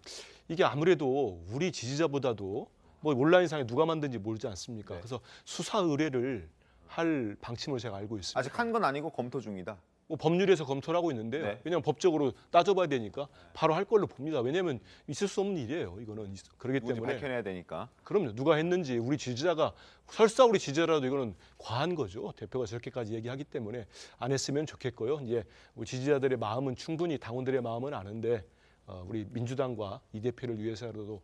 이게 아무래도 우리 지지자보다도 뭐 온라인상에 누가 만든지 모르지 않습니까? 그래서 수사 의뢰를 할 방침을 제가 알고 있습니다.
아직 한 건 아니고 검토 중이다.
뭐 법률에서 검토를 하고 있는데요.
네.
왜냐하면 법적으로 따져봐야 되니까 바로 할 걸로 봅니다. 왜냐하면 있을 수 없는 일이에요. 이거는 그렇기 때문에
밝혀내야 되니까.
그럼요. 누가 했는지 우리 지지자가 설사 우리 지지자라도 이거는 과한 거죠. 대표가 저렇게까지 얘기하기 때문에 안 했으면 좋겠고요. 이제 우리 지지자들의 마음은 충분히 당원들의 마음은 아는데 우리 민주당과 이 대표를 위해서라도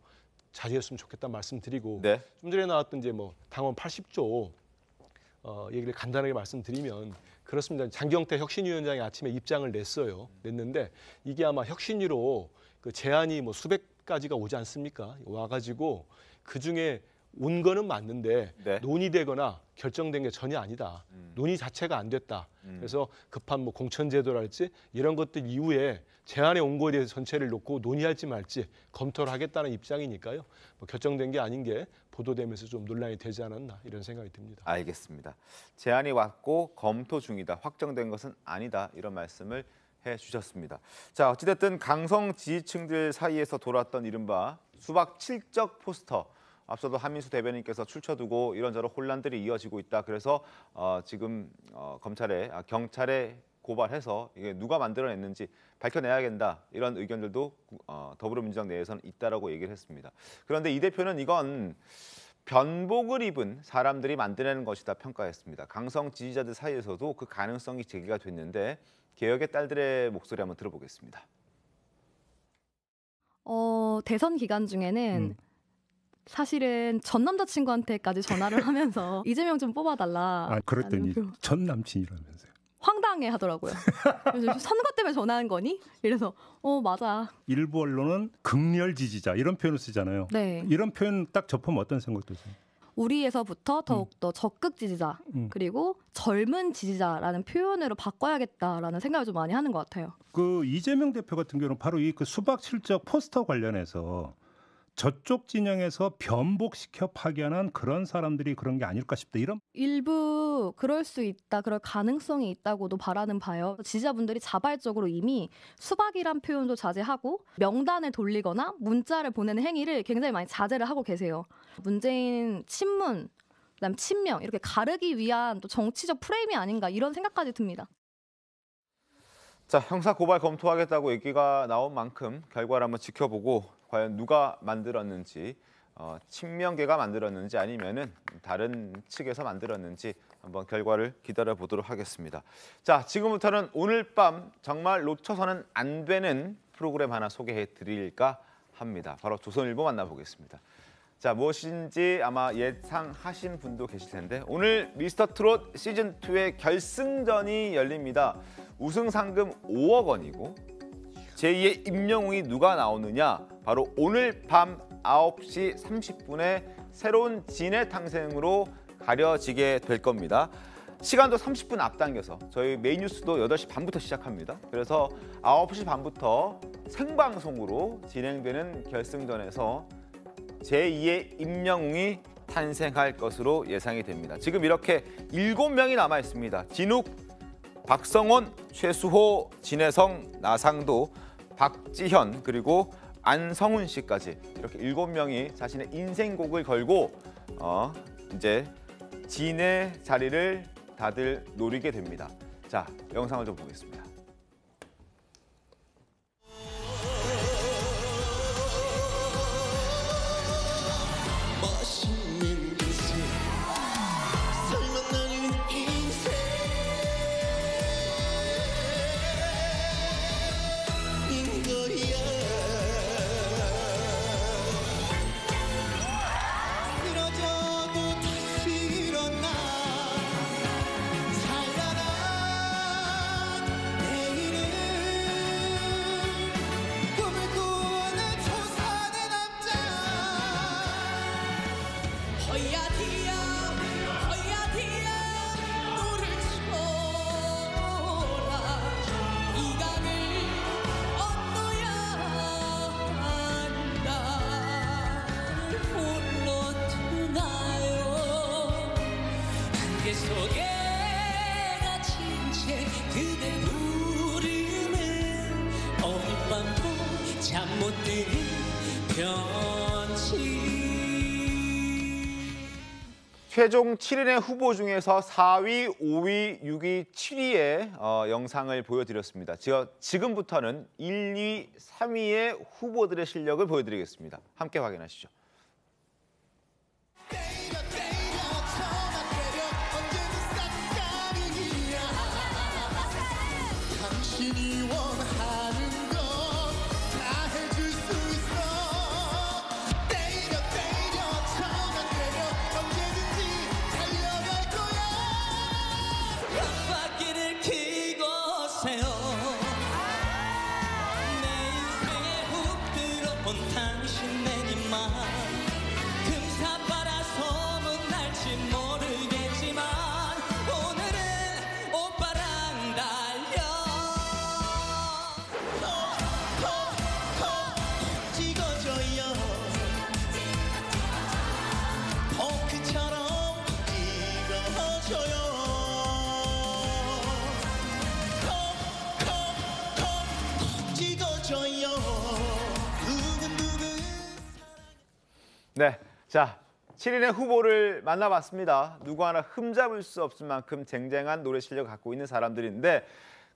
자제했으면 좋겠다는 말씀드리고
네.
좀 전에 나왔던 이제 뭐 당원 80조 얘기를 간단하게 말씀드리면 그렇습니다. 장경태 혁신위원장이 아침에 입장을 냈는데 이게 아마 혁신위로 그 제안이 뭐 수백 가지가 오지 않습니까? 와가지고 그 중에 온 거는 맞는데 논의되거나 결정된 게 전혀 아니다. 논의 자체가 안 됐다. 그래서 급한 뭐 공천제도랄지 이런 것들 이후에 제안에 온 거에 대해서 전체를 놓고 논의할지 말지 검토를 하겠다는 입장이니까요. 뭐 결정된 게 아닌 게 보도되면서 좀 논란이 되지 않았나 이런 생각이 듭니다.
알겠습니다. 제안이 왔고 검토 중이다. 확정된 것은 아니다. 이런 말씀을 해주셨습니다. 자, 어찌됐든 강성 지지층들 사이에서 돌았던 이른바 수박 칠적 포스터. 앞서도 한민수 대변인께서 출처두고 이런저런 혼란들이 이어지고 있다. 그래서 지금 경찰에 고발해서 이게 누가 만들어냈는지 밝혀내야 된다. 이런 의견들도 더불어민주당 내에서는 있다라고 얘기를 했습니다. 그런데 이 대표는 이건 변복을 입은 사람들이 만들어낸 것이다 평가했습니다. 강성 지지자들 사이에서도 그 가능성이 제기가 됐는데 개혁의 딸들의 목소리 한번 들어보겠습니다.
대선 기간 중에는 사실은 전 남자친구한테까지 전화를 하면서 이재명 좀 뽑아달라.
그랬더니 전 남친이라면서요.
황당해 하더라고요. 그래서 선거 때문에 전화한 거니? 이래서 맞아.
일부 언론은 극렬 지지자 이런 표현을 쓰잖아요.
네.
이런 표현 딱 접하면 어떤 생각 드세요?
우리에서부터 더욱더 적극 지지자 그리고 젊은 지지자라는 표현으로 바꿔야겠다라는 생각을 좀 많이 하는 것 같아요.
그 이재명 대표 같은 경우는 바로 이 그 수박 실적 포스터 관련해서 저쪽 진영에서 변복시켜 파견한 그런 사람들이 그런 게 아닐까 싶다. 이런
일부 그럴 수 있다, 그럴 가능성이 있다고도 바라는 바요. 지지자분들이 자발적으로 이미 수박이란 표현도 자제하고 명단을 돌리거나 문자를 보내는 행위를 굉장히 많이 자제를 하고 계세요. 문재인 친문, 그다음 친명 이렇게 가르기 위한 또 정치적 프레임이 아닌가 이런 생각까지 듭니다.
자, 형사 고발 검토하겠다고 얘기가 나온 만큼 결과를 한번 지켜보고 과연 누가 만들었는지, 친명계가 만들었는지 아니면은 다른 측에서 만들었는지 한번 결과를 기다려 보도록 하겠습니다. 자, 지금부터는 오늘 밤 정말 놓쳐서는 안 되는 프로그램 하나 소개해 드릴까 합니다. 바로 조선일보 만나보겠습니다. 자, 무엇인지 아마 예상하신 분도 계실 텐데 오늘 미스터트롯 시즌2의 결승전이 열립니다. 우승 상금 5억 원이고 제2의 임영웅이 누가 나오느냐, 바로 오늘 밤 9시 30분에 새로운 진의 탕생으로 가려지게 될 겁니다. 시간도 30분 앞당겨서 저희 메인 뉴스도 8시 반부터 시작합니다. 그래서 9시 반부터 생방송으로 진행되는 결승전에서 제2의 임영웅이 탄생할 것으로 예상이 됩니다. 지금 이렇게 7명이 남아 있습니다. 진욱, 박성원, 최수호, 진혜성, 나상도, 박지현 그리고 안성훈 씨까지 이렇게 7명이 자신의 인생곡을 걸고 이제 진의 자리를 다들 노리게 됩니다. 자, 영상을 좀 보겠습니다. 최종 7인의 후보 중에서 4위, 5위, 6위, 7위의 영상을 보여드렸습니다. 지금부터는 1, 2, 3위의 후보들의 실력을 보여드리겠습니다. 함께 확인하시죠. 네, 자 7인의 후보를 만나봤습니다. 누구 하나 흠잡을 수 없을 만큼 쟁쟁한 노래 실력을 갖고 있는 사람들인데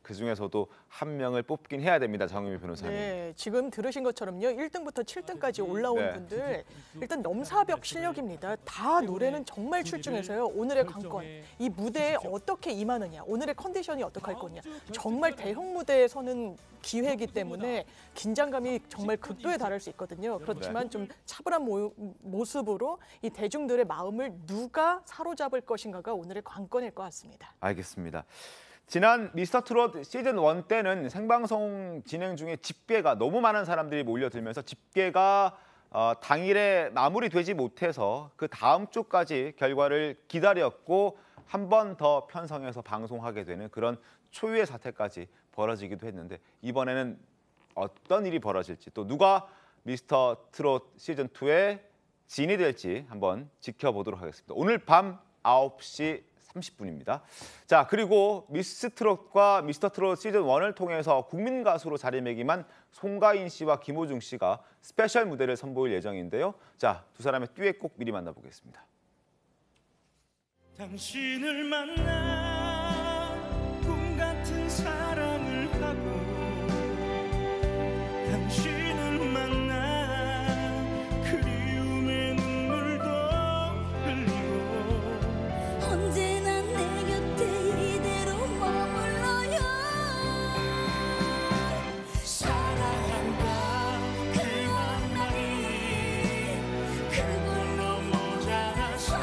그중에서도 한 명을 뽑긴 해야 됩니다. 정유미 변호사님.
네, 지금 들으신 것처럼요. 1등부터 7등까지 올라온 분들 일단 넘사벽 실력입니다. 다 노래는 정말 출중해서요. 오늘의 관건, 이 무대에 어떻게 임하느냐, 오늘의 컨디션이 어떻게 할 거냐. 정말 대형 무대에 서는 기회이기 때문에 긴장감이 정말 극도에 달할 수 있거든요. 그렇지만 좀 차분한 모습으로 이 대중들의 마음을 누가 사로잡을 것인가가 오늘의 관건일 것 같습니다.
알겠습니다. 지난 미스터트롯 시즌 1 때는 생방송 진행 중에 집계가 너무 많은 사람들이 몰려들면서 집계가 당일에 마무리되지 못해서 그 다음 주까지 결과를 기다렸고 한 번 더 편성해서 방송하게 되는 그런 초유의 사태까지 벌어지기도 했는데 이번에는 어떤 일이 벌어질지 또 누가 미스터트롯 시즌 2의 진이 될지 한번 지켜보도록 하겠습니다. 오늘 밤 9시 30분입니다. 자, 그리고 미스트롯과 미스터트롯 시즌 1을 통해서 국민 가수로 자리매김한 송가인 씨와 김호중 씨가 스페셜 무대를 선보일 예정인데요. 자, 두 사람의 듀엣곡 미리 만나보겠습니다.
당신을 만나 꿈 같은 사랑을 하고 당신을 만나 그리움의 눈물도 흘리고
언제나 내 곁에 이대로 머물러요.
사랑한다 그 말이 그걸로 모자라서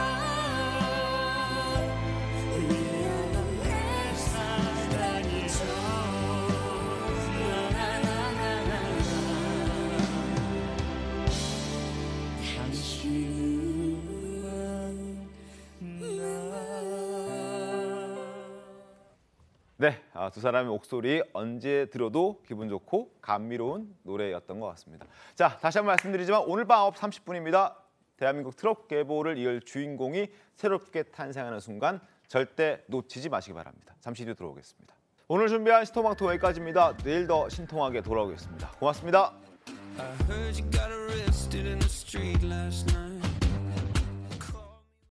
미안한 내 사랑이죠.
네, 두 사람의 목소리 언제 들어도 기분 좋고 감미로운 노래였던 것 같습니다. 자, 다시 한번 말씀드리지만 오늘 밤 9시 30분입니다. 대한민국 트롯 계보를 이을 주인공이 새롭게 탄생하는 순간 절대 놓치지 마시기 바랍니다. 잠시 뒤에 들어오겠습니다. 오늘 준비한 신통방통 여기까지입니다. 내일 더 신통하게 돌아오겠습니다. 고맙습니다.
I heard you got arrested in the street last night.